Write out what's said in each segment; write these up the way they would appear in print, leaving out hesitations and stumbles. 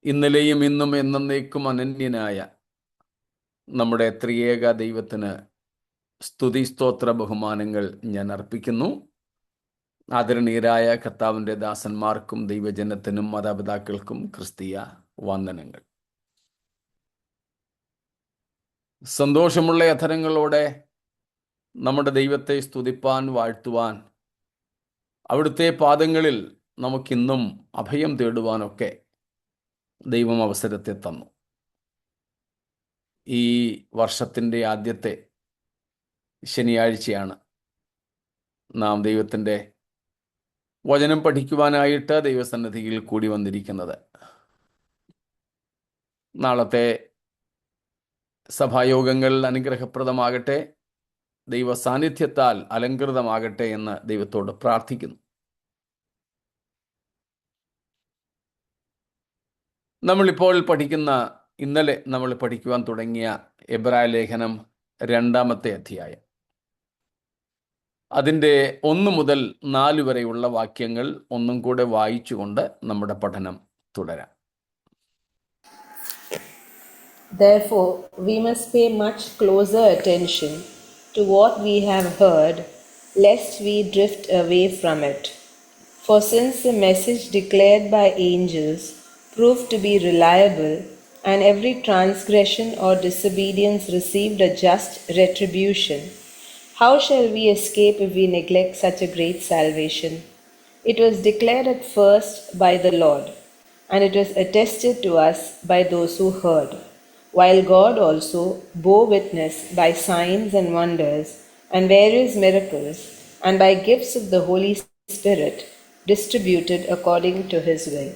ഇന്നലെയും ഇന്നും എന്നേക്കും അനന്യനായ നമ്മുടെ ത്രിയേക ദൈവത്തിന് സ്തുതി സ്തോത്ര ബഹുമാനങ്ങൾ ഞാൻ അർപ്പിക്കുന്നു. ആദരണീയരായ കർത്താവിൻ്റെ ദാസന്മാർക്കും ദൈവജനത്തിനും മാതാപിതാക്കൾക്കും ക്രിസ്തീയ വന്ദനങ്ങൾ. സന്തോഷമുള്ള അധരങ്ങളോടെ നമ്മുടെ ദൈവത്തെ സ്തുതിപ്പാൻ, വാഴ്ത്തുവാൻ, അവിടുത്തെ പാദങ്ങളിൽ നമുക്കിന്നും അഭയം തേടുവാനൊക്കെ ദൈവം അവസരത്തെ തന്നു. ഈ വർഷത്തിൻ്റെ ആദ്യത്തെ ശനിയാഴ്ചയാണ് നാം ദൈവത്തിൻ്റെ വചനം പഠിക്കുവാനായിട്ട് ദൈവസന്നിധിയിൽ കൂടി വന്നിരിക്കുന്നത്. നാളത്തെ സഭായോഗങ്ങൾ അനുഗ്രഹപ്രദമാകട്ടെ, ദൈവ സാന്നിധ്യത്താൽ അലങ്കൃതമാകട്ടെ എന്ന് ദൈവത്തോട് പ്രാർത്ഥിക്കുന്നു. നമ്മളിപ്പോൾ ഇന്നലെ നമ്മൾ പഠിക്കുവാൻ തുടങ്ങിയ എബ്രായ ലേഖനം 2-ാമത്തെ അധ്യായം, അതിൻ്റെ 1 മുതൽ 4 വരെയുള്ള വാക്യങ്ങൾ ഒന്നും കൂടെ വായിച്ചുകൊണ്ട് നമ്മുടെ പഠനം തുടരാം. Therefore, we must pay much closer attention to what we have heard, lest we drift away from it. For since the message declared by angels proved to be reliable, and every transgression or disobedience received a just retribution, how shall we escape if we neglect such a great salvation? It was declared at first by the Lord, and it was attested to us by those who heard, while God also bore witness by signs and wonders and various miracles, and by gifts of the Holy Spirit distributed according to His will.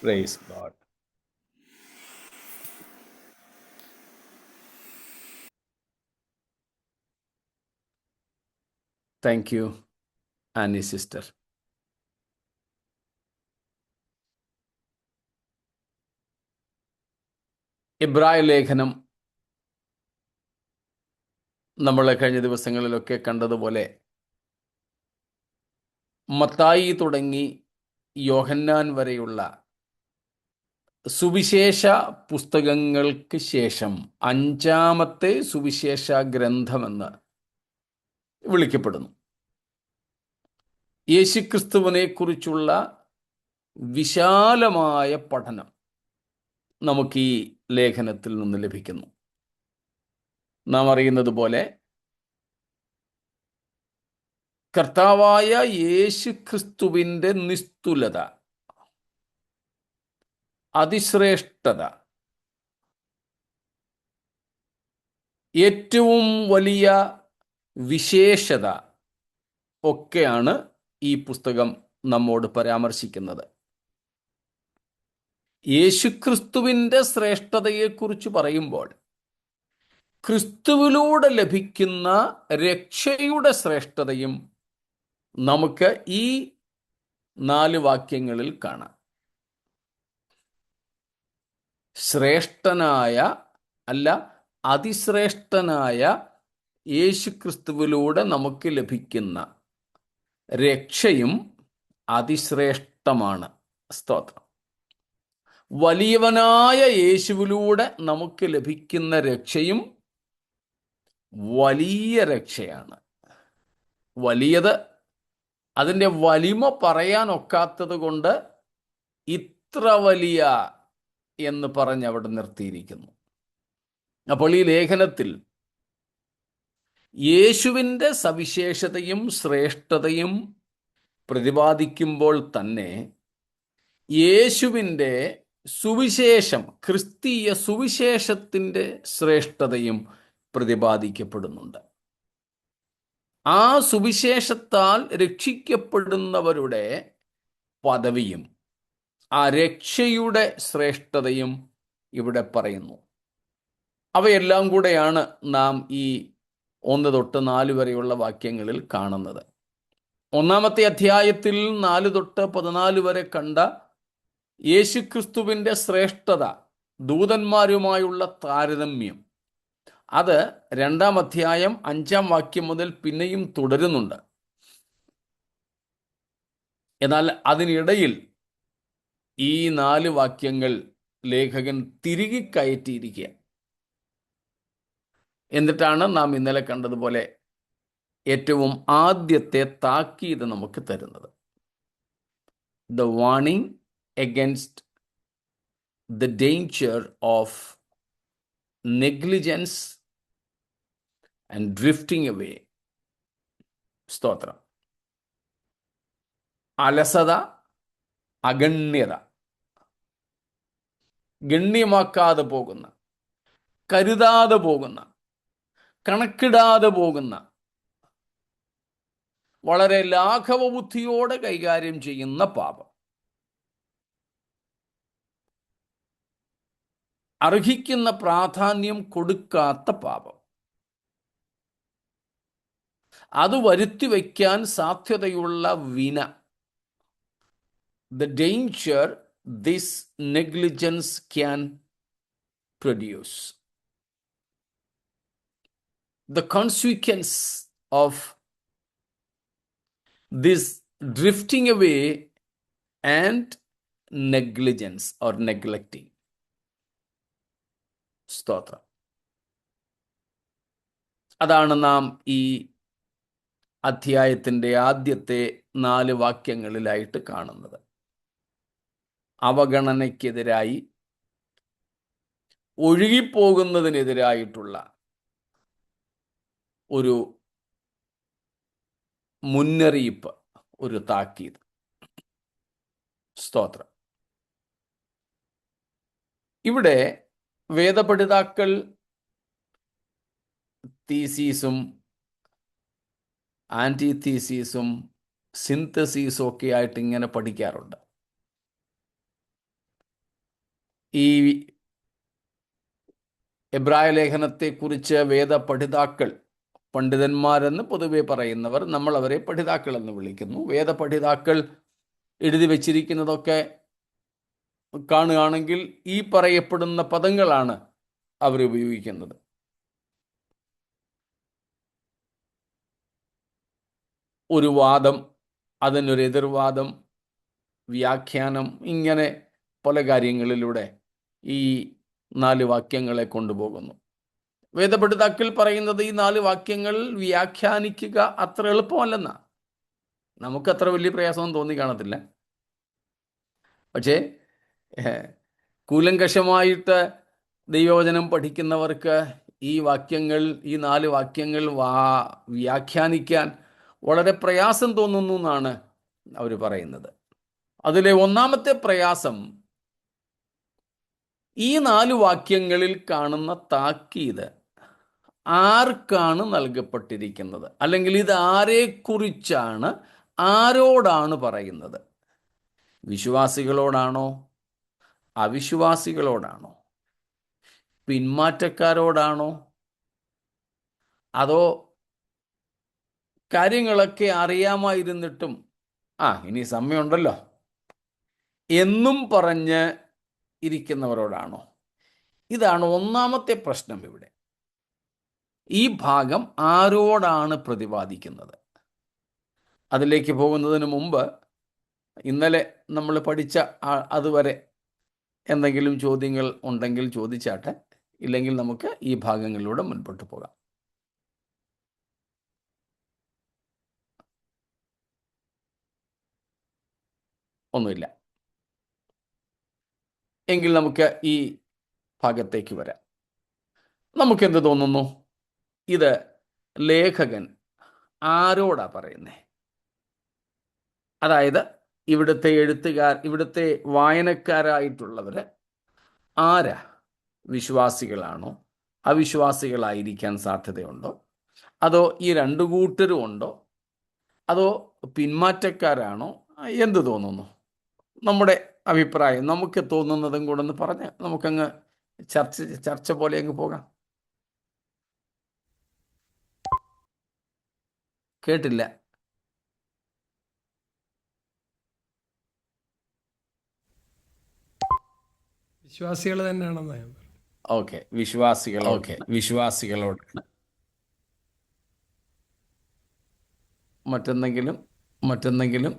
Praise God. Thank you, Annie sister. എബ്രായ ലേഖനം നമ്മൾ കഴിഞ്ഞ ദിവസങ്ങളിലൊക്കെ കണ്ടതുപോലെ മത്തായി തുടങ്ങി യോഹന്നാൻ വരെയുള്ള സുവിശേഷ പുസ്തകങ്ങൾക്ക് ശേഷം 5-ാമത്തെ സുവിശേഷ ഗ്രന്ഥമെന്ന് വിളിക്കപ്പെടുന്നു. യേശുക്രിസ്തുവിനെ കുറിച്ചുള്ള വിശാലമായ പഠനം നമുക്ക് ഈ ലേഖനത്തിൽ നിന്ന് ലഭിക്കുന്നു. നാം അറിയുന്നത് പോലെ കർത്താവായ യേശുക്രിസ്തുവിൻ്റെ നിസ്തുലത, അതിശ്രേഷ്ഠത, ഏറ്റവും വലിയ വിശേഷത ഒക്കെയാണ് ഈ പുസ്തകം നമ്മോട് പരാമർശിക്കുന്നത്. യേശുക്രിസ്തുവിൻ്റെ ശ്രേഷ്ഠതയെക്കുറിച്ച് പറയുമ്പോൾ ക്രിസ്തുവിലൂടെ ലഭിക്കുന്ന രക്ഷയുടെ ശ്രേഷ്ഠതയും നമുക്ക് ഈ 4 വാക്യങ്ങളിൽ കാണാം. ശ്രേഷ്ഠനായ അല്ല, അതിശ്രേഷ്ഠനായ യേശുക്രിസ്തുവിലൂടെ നമുക്ക് ലഭിക്കുന്ന രക്ഷയും അതിശ്രേഷ്ഠമാണ്. സ്തോത്രം. വലിയവനായ യേശുവിലൂടെ നമുക്ക് ലഭിക്കുന്ന രക്ഷയും വലിയ രക്ഷയാണ്. വലിയത്, അതിൻ്റെ വലിമ പറയാനൊക്കാത്തത് കൊണ്ട് ഇത്ര വലിയ എന്ന് പറഞ്ഞ് അവിടെ നിർത്തിയിരിക്കുന്നു. അപ്പോൾ ഈ ലേഖനത്തിൽ യേശുവിൻ്റെ സവിശേഷതയും ശ്രേഷ്ഠതയും പ്രതിപാദിക്കുമ്പോൾ തന്നെ യേശുവിൻ്റെ സുവിശേഷം, ക്രിസ്തീയ സുവിശേഷത്തിൻ്റെ ശ്രേഷ്ഠതയും പ്രതിപാദിക്കപ്പെടുന്നുണ്ട്. ആ സുവിശേഷത്താൽ രക്ഷിക്കപ്പെടുന്നവരുടെ പദവിയും ആ രക്ഷയുടെ ശ്രേഷ്ഠതയും ഇവിടെ പറയുന്നു. അവയെല്ലാം കൂടെയാണ് നാം ഈ 1 തൊട്ട് 4 വരെയുള്ള വാക്യങ്ങളിൽ കാണുന്നത്. 1-ാമത്തെ അധ്യായത്തിൽ 4 തൊട്ട് 14 വരെ കണ്ട യേശുക്രിസ്തുവിൻ്റെ ശ്രേഷ്ഠത, ദൂതന്മാരുമായുള്ള താരതമ്യം, അത് 2-ാം അധ്യായം 5-ാം വാക്യം മുതൽ പിന്നെയും തുടരുന്നുണ്ട്. എന്നാൽ അതിനിടയിൽ ഈ 4 വാക്യങ്ങൾ ലേഖകൻ തിരികെ കയറ്റിയിരിക്കുക. എന്നിട്ടാണ് നാം ഇന്നലെ കണ്ടതുപോലെ ഏറ്റവും ആദ്യത്തെ താക്കീത് നമുക്ക് തരുന്നത്. The warning against the danger of negligence and drifting away. സ്തോത്രം. അലസത, അഗണ്യത, ഗണ്യമാക്കാതെ പോകുന്ന, കരുതാതെ പോകുന്ന, കണക്കിടാതെ പോകുന്ന, വളരെ ലാഘവ ബുദ്ധിയോടെ കൈകാര്യം ചെയ്യുന്ന പാപം, അർഹിക്കുന്ന പ്രാധാന്യം കൊടുക്കാത്ത പാപം, അത് വരുത്തി വയ്ക്കാൻ സാധ്യതയുള്ള വിന, the danger this negligence can produce, the consequence of this drifting away and negligence or neglecting. സ്തോത്രം. അതാണ് നാം ഈ അധ്യായത്തിൻ്റെ ആദ്യത്തെ 4 വാക്യങ്ങളിലായിട്ട് കാണുന്നത്. അവഗണനയ്ക്കെതിരായി, ഒഴുകിപ്പോകുന്നതിനെതിരായിട്ടുള്ള ഒരു മുന്നറിയിപ്പ്, ഒരു താക്കീത്. സ്തോത്രം. ഇവിടെ വേദപഠിതാക്കൾ തീസീസും ആൻറ്റിതീസീസും സിന്തസീസും ഒക്കെ ആയിട്ട് ഇങ്ങനെ പഠിക്കാറുണ്ട്. ഈ എബ്രായ ലേഖനത്തെക്കുറിച്ച് വേദപഠിതാക്കൾ, പണ്ഡിതന്മാരെന്ന് പൊതുവെ പറയുന്നവർ, നമ്മൾ അവരെ പഠിതാക്കൾ എന്ന് വിളിക്കുന്നു. വേദപഠിതാക്കൾ എഴുതി വച്ചിരിക്കുന്നതൊക്കെ കാണുകയാണെങ്കിൽ ഈ പറയപ്പെടുന്ന പദങ്ങളാണ് അവരുപയോഗിക്കുന്നത്. ഒരു വാദം, അതിനൊരു എതിർവാദം, വ്യാഖ്യാനം, ഇങ്ങനെ പല കാര്യങ്ങളിലൂടെ ഈ 4 വാക്യങ്ങളെ കൊണ്ടുപോകുന്നു. വേദപഠിതാക്കൾ പറയുന്നത് ഈ 4 വാക്യങ്ങൾ വ്യാഖ്യാനിക്കുക അത്ര എളുപ്പമല്ലെന്നാ. നമുക്കത്ര വലിയ പ്രയാസമൊന്നും തോന്നി കാണത്തില്ല. പക്ഷേ കൂലങ്കഷമായിട്ട് ദൈവവചനം പഠിക്കുന്നവർക്ക് ഈ വാക്യങ്ങൾ, ഈ 4 വാക്യങ്ങൾ വ്യാഖ്യാനിക്കാൻ വളരെ പ്രയാസം തോന്നുന്നു എന്നാണ് അവർ പറയുന്നത്. അതിലെ ഒന്നാമത്തെ പ്രയാസം, ഈ 4 വാക്യങ്ങളിൽ കാണുന്ന താക്കീത് ആർക്കാണ് നൽകപ്പെട്ടിരിക്കുന്നത്, അല്ലെങ്കിൽ ഇത് ആരെക്കുറിച്ചാണ്, ആരോടാണ് പറയുന്നത്? വിശ്വാസികളോടാണോ, അവിശ്വാസികളോടാണോ, പിന്മാറ്റക്കാരോടാണോ, അതോ കാര്യങ്ങളൊക്കെ അറിയാമായിരുന്നിട്ടും ഇനി സമയമുണ്ടല്ലോ എന്നും പറഞ്ഞ് ഇരിക്കുന്നവരോടാണോ? ഇതാണ് ഒന്നാമത്തെ പ്രശ്നം. ഇവിടെ ഈ ഭാഗം ആരോടാണ് പ്രതിപാദിക്കുന്നത്? അതിലേക്ക് പോകുന്നതിന് മുമ്പ് ഇന്നലെ നമ്മൾ പഠിച്ച അതുവരെ എന്തെങ്കിലും ചോദ്യങ്ങൾ ഉണ്ടെങ്കിൽ ചോദിച്ചാട്ടെ, ഇല്ലെങ്കിൽ നമുക്ക് ഈ ഭാഗങ്ങളിലൂടെ മുൻപോട്ട് പോകാം. ഒന്നുമില്ല എങ്കിൽ നമുക്ക് ഈ ഭാഗത്തേക്ക് വരാം. നമുക്കെന്ത് തോന്നുന്നു? ഇത് ലേഖകൻ ആരോടാ പറയുന്നേ? അതായത് ഇവിടുത്തെ എഴുത്തുകാർ, ഇവിടുത്തെ വായനക്കാരായിട്ടുള്ളവർ ആരാ? വിശ്വാസികളാണോ, അവിശ്വാസികളായിരിക്കാൻ സാധ്യതയുണ്ടോ, അതോ ഈ 2 കൂട്ടരും ഉണ്ടോ, അതോ പിന്മാറ്റക്കാരാണോ? എന്ത് തോന്നുന്നു? നമ്മുടെ അഭിപ്രായം, നമുക്ക് തോന്നുന്നതും കൂടെ ഒന്ന് പറഞ്ഞ് നമുക്കങ്ങ് ചർച്ച പോലെ അങ്ങ് പോകാം. കേട്ടില്ല. വിശ്വാസികൾ തന്നെയാണെന്ന് ഞാൻ പറഞ്ഞു. ഓക്കെ, വിശ്വാസികളോട്. മറ്റെന്തെങ്കിലും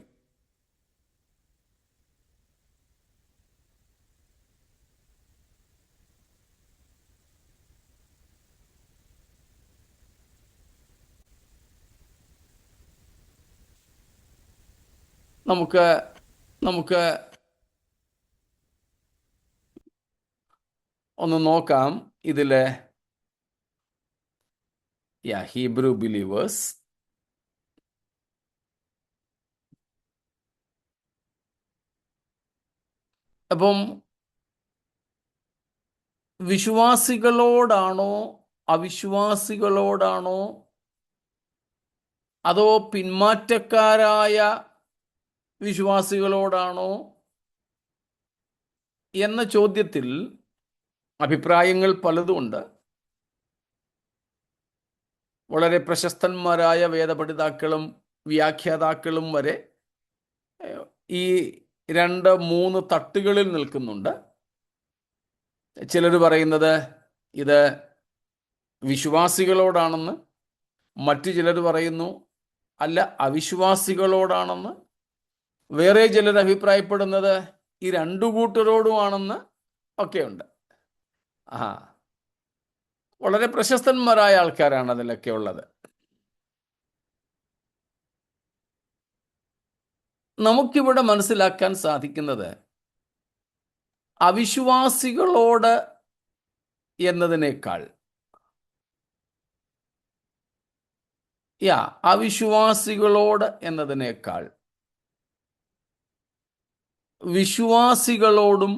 നമുക്ക് നമുക്ക് ഒന്ന് നോക്കാം ഇതിലെ ഹീബ്രു ബിലീവേഴ്സ്. അപ്പം വിശ്വാസികളോടാണോ അവിശ്വാസികളോടാണോ അതോ പിന്മാറ്റക്കാരായ വിശ്വാസികളോടാണോ എന്ന ചോദ്യത്തിൽ അഭിപ്രായങ്ങൾ പലതുമുണ്ട്. വളരെ പ്രശസ്തന്മാരായ വേദപഠിതാക്കളും വ്യാഖ്യാതാക്കളും വരെ ഈ 2-3 തട്ടുകളിൽ നിൽക്കുന്നുണ്ട്. ചിലർ പറയുന്നത് ഇത് വിശ്വാസികളോടാണെന്ന്, മറ്റു ചിലർ പറയുന്നു അല്ല അവിശ്വാസികളോടാണെന്ന്, വേറെ ചിലർ അഭിപ്രായപ്പെടുന്നത് ഈ 2 കൂട്ടരോടുമാണെന്ന് ഒക്കെയുണ്ട്. വളരെ പ്രശസ്തന്മാരായ ആൾക്കാരാണ് അതിലൊക്കെ ഉള്ളത്. നമുക്കിവിടെ മനസ്സിലാക്കാൻ സാധിക്കുന്നത് അവിശ്വാസികളോട് എന്നതിനേക്കാൾ അവിശ്വാസികളോട് എന്നതിനേക്കാൾ വിശ്വാസികളോടും,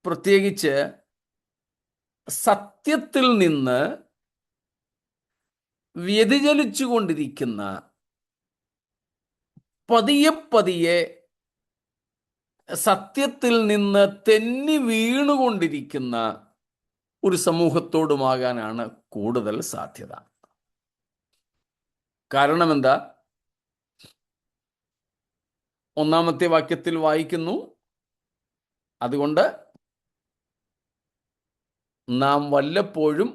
പ്രത്യേകിച്ച് സത്യത്തിൽ നിന്ന് വ്യതിചലിച്ചു കൊണ്ടിരിക്കുന്ന, പതിയെ സത്യത്തിൽ നിന്ന് തെന്നി വീണുകൊണ്ടിരിക്കുന്ന ഒരു സമൂഹത്തോടുമാകാനാണ് കൂടുതൽ സാധ്യത. കാരണം എന്താ? 1-ാമത്തെ വാക്യത്തിൽ വായിക്കുന്നു, അതുകൊണ്ട് നാം വല്ലപ്പോഴും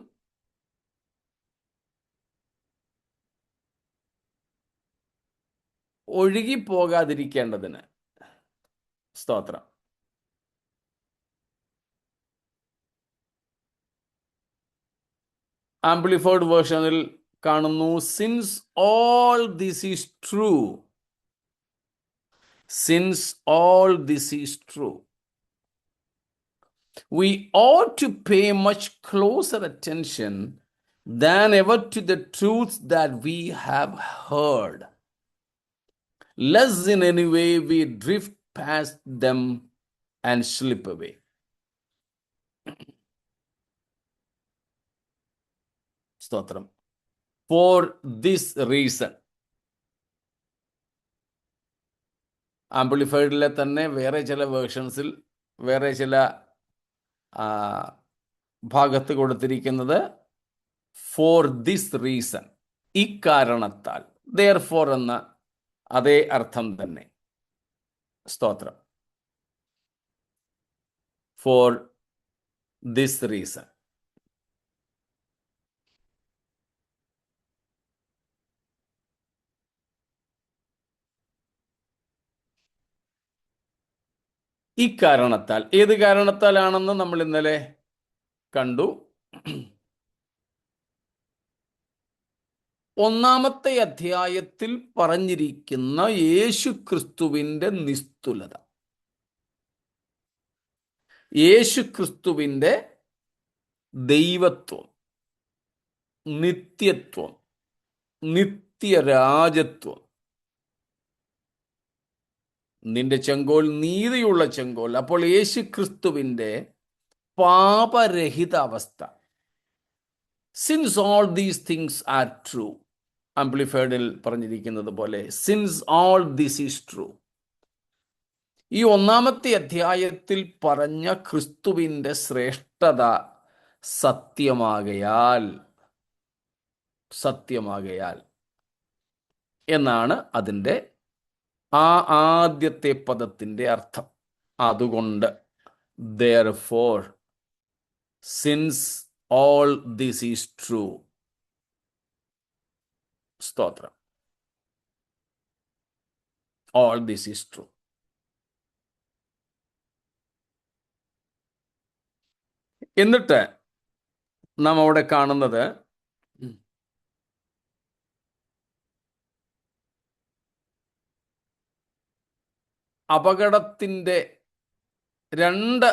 ഒഴുകിപ്പോകാതിരിക്കേണ്ടതിന്. സ്തോത്രം. ആംപ്ലിഫൈഡ് വേർഷനിൽ കാണുന്നു, since all this is true, since all this is true, we ought to pay much closer attention than ever to the truths that we have heard, lest in any way we drift past them and slip away. സ്തോത്രം. For this reason. ആംപ്ലിഫൈഡിലെ തന്നെ വേറെ ചില വേർഷൻസിൽ വേറെ ചില ഭാഗത്ത് കൊടുത്തിരിക്കുന്നത് for this reason, ഇക്കാരണത്താൽ, therefore എന്ന അതേ അർത്ഥം തന്നെ. സ്തോത്രം. For this reason. ഇക്കാരണത്താൽ, ഏത് കാരണത്താലാണെന്ന് നമ്മൾ ഇന്നലെ കണ്ടു. 1-ാമത്തെ അധ്യായത്തിൽ പറഞ്ഞിരിക്കുന്ന യേശുക്രിസ്തുവിൻ്റെ നിസ്തുലത, യേശുക്രിസ്തുവിൻ്റെ ദൈവത്വം, നിത്യത്വം, നിത്യരാജത്വം, നിന്റെ ചെങ്കോൽ നീതിയുള്ള ചെങ്കോൽ. അപ്പോൾ യേശുക്രിസ്തുവിൻ്റെ പാപരഹിത അവസ്ഥ. Since all these things are true, ആംപ്ലിഫൈഡിൽ പറഞ്ഞിരിക്കുന്നത് പോലെ since all this is true. ഈ 1-ാമത്തെ അധ്യായത്തിൽ പറഞ്ഞ ക്രിസ്തുവിൻ്റെ ശ്രേഷ്ഠത സത്യമാകയാൽ എന്നാണ് അതിൻ്റെ ആദ്യത്തെ പദത്തിൻ്റെ അർത്ഥം. അതുകൊണ്ട്, therefore, since all this is true. സ്തോത്രം. all this is true. എന്നിട്ട് നാം അവിടെ കാണുന്നത് അപകടത്തിൻ്റെ രണ്ട്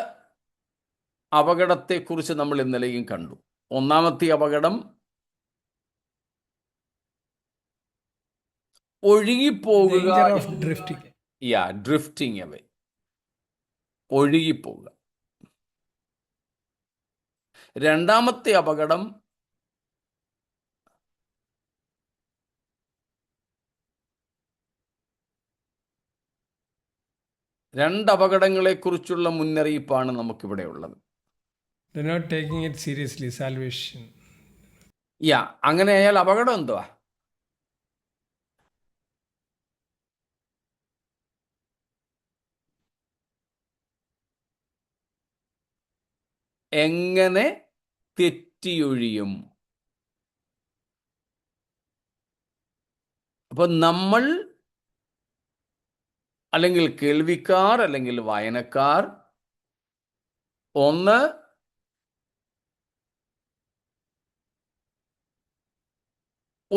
അപകടത്തെക്കുറിച്ച് നമ്മൾ ഇന്നലെയും കണ്ടു. ഒന്നാമത്തെ അപകടം ഒഴുകിപ്പോകുക, danger of drifting. Drifting away, ഒഴുകിപ്പോകുക. രണ്ടാമത്തെ അപകടം രണ്ട് അപകടങ്ങളെക്കുറിച്ചുള്ള മുന്നറിയിപ്പാണ് നമുക്കിവിടെ ഉള്ളത്. They're not taking it seriously, salvation. അങ്ങനെയായാൽ അപകടം എന്തുവാ? എങ്ങനെ തെറ്റിയൊഴിയും? അപ്പൊ നമ്മൾ, അല്ലെങ്കിൽ കേൾവിക്കാർ, അല്ലെങ്കിൽ വായനക്കാർ, ഒന്ന്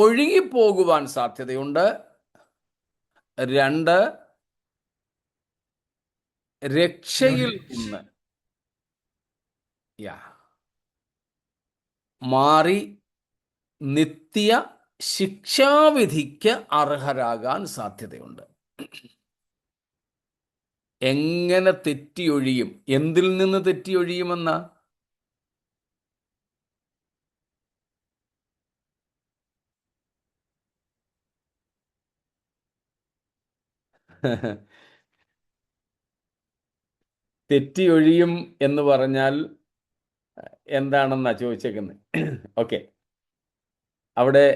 ഒഴുകിപ്പോകുവാൻ സാധ്യതയുണ്ട്, രണ്ട് രക്ഷയിൽ നിന്ന് മാറി നിത്യ ശിക്ഷാവിധിക്ക് അർഹരാകാൻ സാധ്യതയുണ്ട്. എങ്ങനെ തെറ്റിയൊഴിയും? എന്തിൽ നിന്ന് തെറ്റിയൊഴിയുമെന്ന? തെറ്റിയൊഴിയും എന്ന് പറഞ്ഞാൽ എന്താണെന്നാ ചോദിച്ചേക്കുന്നത്. ഓക്കെ, അവിടെ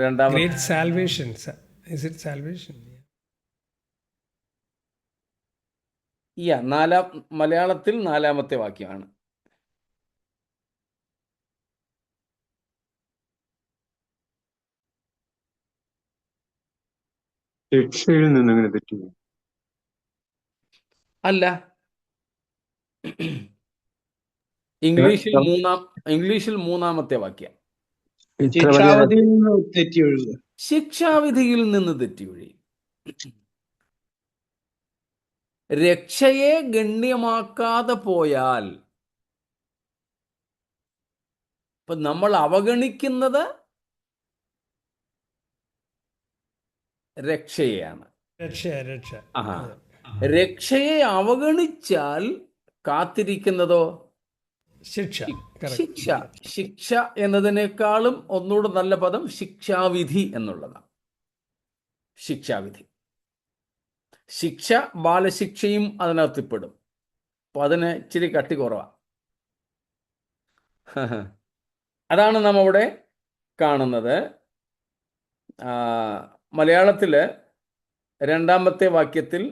രണ്ടാമത്തെ Great salvation. Is it salvation? മലയാളത്തിൽ നാലാമത്തെ വാക്യമാണ്. രക്ഷയിൽ നിന്ന് അങ്ങനെ തെറ്റി അല്ല, ഇംഗ്ലീഷിൽ മൂന്നാമത്തെ വാക്യം. ശിക്ഷാവിധിയിൽ നിന്ന് തെറ്റിയൊഴുകുക. ശിക്ഷാവിധിയിൽ നിന്ന് തെറ്റിയൊഴിയും. രക്ഷയെ ഗണ്യമാക്കാതെ പോയാൽ, ഇപ്പൊ നമ്മൾ അവഗണിക്കുന്നത് രക്ഷയെയാണ്. രക്ഷയെ അവഗണിച്ചാൽ കാത്തിരിക്കുന്നതോ ശിക്ഷ എന്നതിനേക്കാളും ഒന്നുകൂടെ നല്ല പദം ശിക്ഷാവിധി എന്നുള്ളതാണ്. ശിക്ഷാവിധി, ശിക്ഷ, ബാലശിക്ഷയും അതിനകത്തിപ്പെടും. അപ്പൊ അതിന് ഇച്ചിരി കട്ടി കുറവാണ്. അതാണ് നാം അവിടെ കാണുന്നത്. മലയാളത്തില് രണ്ടാമത്തെ വാക്യത്തിൽ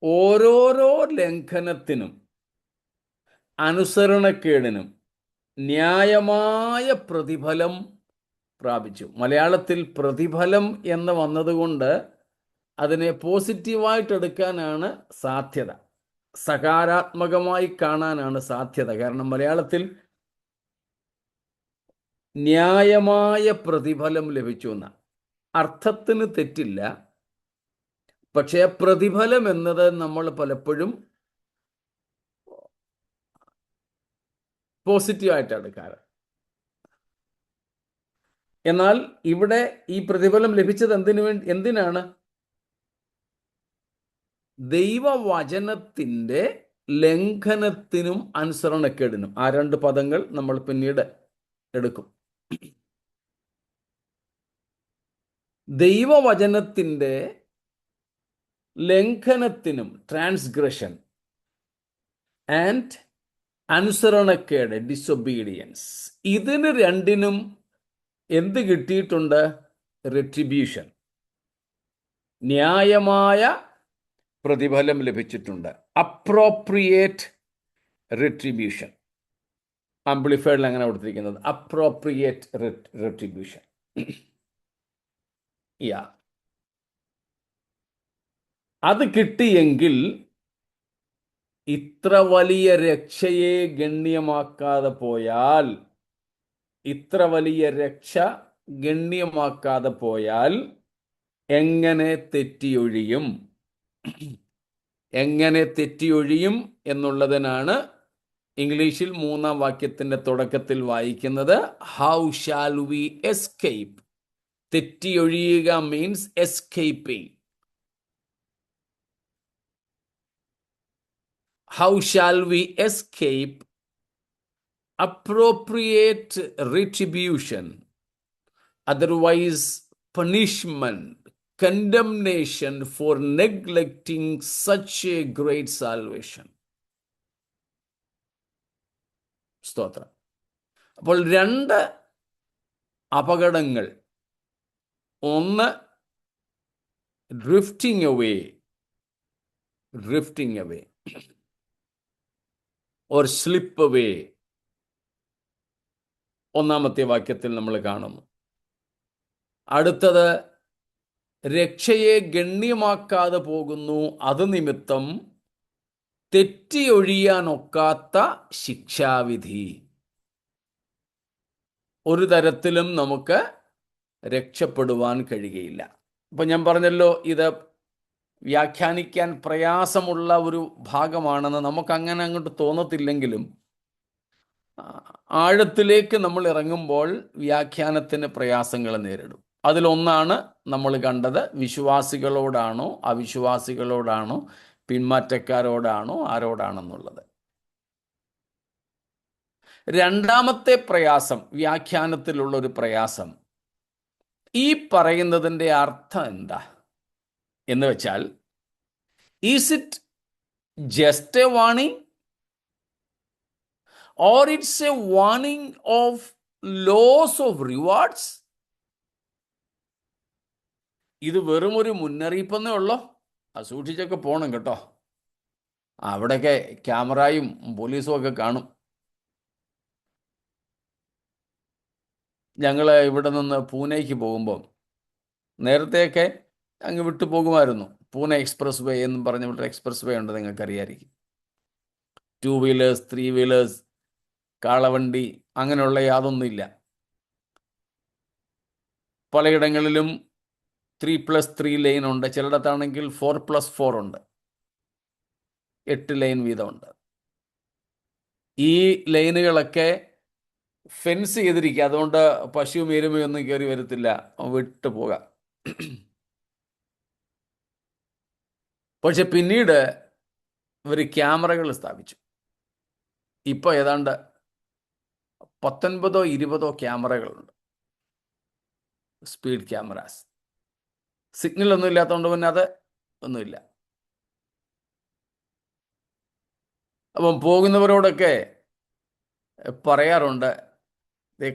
ഓരോരോ ലംഘനത്തിനും അനുസരണക്കേടിനും ന്യായമായ പ്രതിഫലം പ്രാപിച്ചു. മലയാളത്തിൽ പ്രതിഫലം എന്ന് വന്നതുകൊണ്ട് അതിനെ പോസിറ്റീവായിട്ട് എടുക്കാനാണ് സാധ്യത, സകാരാത്മകമായി കാണാനാണ് സാധ്യത. കാരണം മലയാളത്തിൽ ന്യായമായ പ്രതിഫലം ലഭിച്ചു എന്ന അർത്ഥത്തിന് തെറ്റില്ല. പക്ഷേ പ്രതിഫലം എന്നത് നമ്മൾ പലപ്പോഴും പോസിറ്റീവായിട്ട് എടുക്കാറ്. എന്നാൽ ഇവിടെ ഈ പ്രതിഫലം ലഭിച്ചത് എന്തിനാണ്? ദൈവവചനത്തിൻ്റെ ലംഘനത്തിനും അനുസരണക്കേടിനും. ആ രണ്ട് പദങ്ങൾ നമ്മൾ പിന്നീട് എടുക്കും. ദൈവവചനത്തിൻ്റെ ലംഘനത്തിനും, ട്രാൻസ്ഗ്രഷൻ, ആൻഡ് അനുസരണക്കേട്, ഡിസൊബീഡിയൻസ്, ഇതിന് രണ്ടിനും എന്ത് കിട്ടിയിട്ടുണ്ട്? റെട്രിബ്യൂഷൻ, ന്യായമായ പ്രതിഫലം ലഭിച്ചിട്ടുണ്ട്. Appropriate retribution. ആംപ്ലിഫൈഡിൽ അങ്ങനെ കൊടുത്തിരിക്കുന്നത് അപ്രോപ്രിയേറ്റ് റെട്രിബ്യൂഷൻ. അത് കിട്ടിയെങ്കിൽ ഇത്ര വലിയ രക്ഷയെ ഗണ്യമാക്കാതെ പോയാൽ, ഇത്ര വലിയ രക്ഷ ഗണ്യമാക്കാതെ പോയാൽ എങ്ങനെ തെറ്റിയൊഴിയും? എങ്ങനെ തെറ്റിയൊഴിയും എന്നുള്ളതിനാണ് ഇംഗ്ലീഷിൽ 3-ാം വാക്യത്തിന്റെ തുടക്കത്തിൽ വായിക്കുന്നത്. How shall we escape? തെറ്റിയൊഴിയുക means escaping. How shall we escape appropriate retribution, otherwise punishment, condemnation for neglecting such a great salvation. സ്തോത്രം. അപ്പോൾ 2 അപകടങ്ങൾ. ഒന്ന്, drifting away or slip away. 1-ാമത്തെ വാക്യത്തിൽ നമ്മൾ കാണുന്നു. അടുത്തത്, രക്ഷയെ ഗണ്യമാക്കാതെ പോകുന്നു, അത് നിമിത്തം തെറ്റിയൊഴിയാനൊക്കാത്ത ശിക്ഷാവിധി. ഒരു തരത്തിലും നമുക്ക് രക്ഷപ്പെടുവാൻ കഴിയുകയില്ല. ഇപ്പം ഞാൻ പറഞ്ഞല്ലോ, ഇത് വ്യാഖ്യാനിക്കാൻ പ്രയാസമുള്ള ഒരു ഭാഗമാണെന്ന് നമുക്കങ്ങനെ അങ്ങോട്ട് തോന്നത്തില്ലെങ്കിലും ആഴത്തിലേക്ക് നമ്മൾ ഇറങ്ങുമ്പോൾ വ്യാഖ്യാനത്തിന് പ്രയാസങ്ങൾ നേരിടും. അതിലൊന്നാണ് നമ്മൾ കണ്ടത്, വിശ്വാസികളോടാണോ അവിശ്വാസികളോടാണോ പിന്മാറ്റക്കാരോടാണോ ആരോടാണെന്നുള്ളത്. 2-ാമത്തെ പ്രയാസം, വ്യാഖ്യാനത്തിലുള്ളൊരു പ്രയാസം, ഈ പറയുന്നതിൻ്റെ അർത്ഥം എന്താ എന്ന് വെച്ചാൽ, is it just A warning or it's a warning of loss of rewards? ഇത് വെറും ഒരു മുന്നറിയിപ്പെന്നേ ഉള്ളോ? സൂക്ഷിച്ചൊക്കെ പോകണം കേട്ടോ. അവിടെയൊക്കെ ക്യാമറയും പോലീസും ഒക്കെ കാണും. ഞങ്ങൾ ഇവിടെ നിന്ന് പൂനെക്ക് പോകുമ്പോൾ നേരത്തെയൊക്കെ അങ്ങ് വിട്ടു പോകുമായിരുന്നു. പൂനെ എക്സ്പ്രസ് വേ എന്നും പറഞ്ഞ ഇവിടെ എക്സ്പ്രസ് വേ ഉണ്ട്, നിങ്ങൾക്കറിയായിരിക്കും. 2 വീലേഴ്സ് 3 വീലേഴ്സ് കാളവണ്ടി അങ്ങനെയുള്ള യാതൊന്നുമില്ല. പലയിടങ്ങളിലും 3+3 ലൈൻ ഉണ്ട്, ചിലയിടത്താണെങ്കിൽ 4+4 ഉണ്ട്, 8 ലൈൻ വീതമുണ്ട്. ഈ ലൈനുകളൊക്കെ ഫെൻസ് ചെയ്തിരിക്കുക, അതുകൊണ്ട് പശുവും എരുമയൊന്നും കയറി വരത്തില്ല, വിട്ടു പോകാം. പക്ഷെ പിന്നീട് ഇവർ ക്യാമറകൾ സ്ഥാപിച്ചു. ഇപ്പോൾ ഏതാണ്ട് 19-20 ക്യാമറകളുണ്ട്, സ്പീഡ് ക്യാമറാസ്. സിഗ്നൽ ഒന്നും ഇല്ലാത്തതുകൊണ്ട് പിന്നെ അത് ഒന്നുമില്ല. അപ്പം പോകുന്നവരോടൊക്കെ പറയാറുണ്ട്,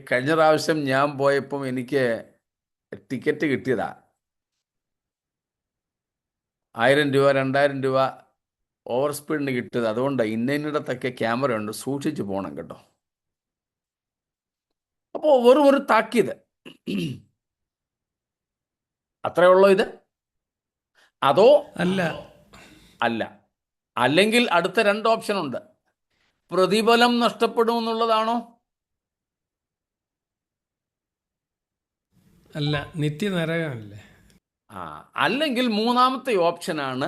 കഴിഞ്ഞ പ്രാവശ്യം ഞാൻ പോയപ്പം എനിക്ക് ടിക്കറ്റ് കിട്ടിയതാ, 1000 രൂപ 2000 രൂപ ഓവർ സ്പീഡിന് കിട്ടിയത്, അതുകൊണ്ട് ഇന്നിടത്തൊക്കെ ക്യാമറ ഉണ്ട്, സൂക്ഷിച്ചു പോകണം കേട്ടോ. അപ്പോൾ വെറും ഒരു താക്കീത്, അത്രേ ഉള്ളൂ ഇത്? അതോ അല്ല, അല്ലെങ്കിൽ അടുത്ത 2 ഓപ്ഷൻ ഉണ്ട്. പ്രതിഫലം നഷ്ടപ്പെടും എന്നുള്ളതാണോ? അല്ല, നിത്യനരകമല്ലേ. അല്ലെങ്കിൽ 3-ാമത്തെ ഓപ്ഷനാണ്,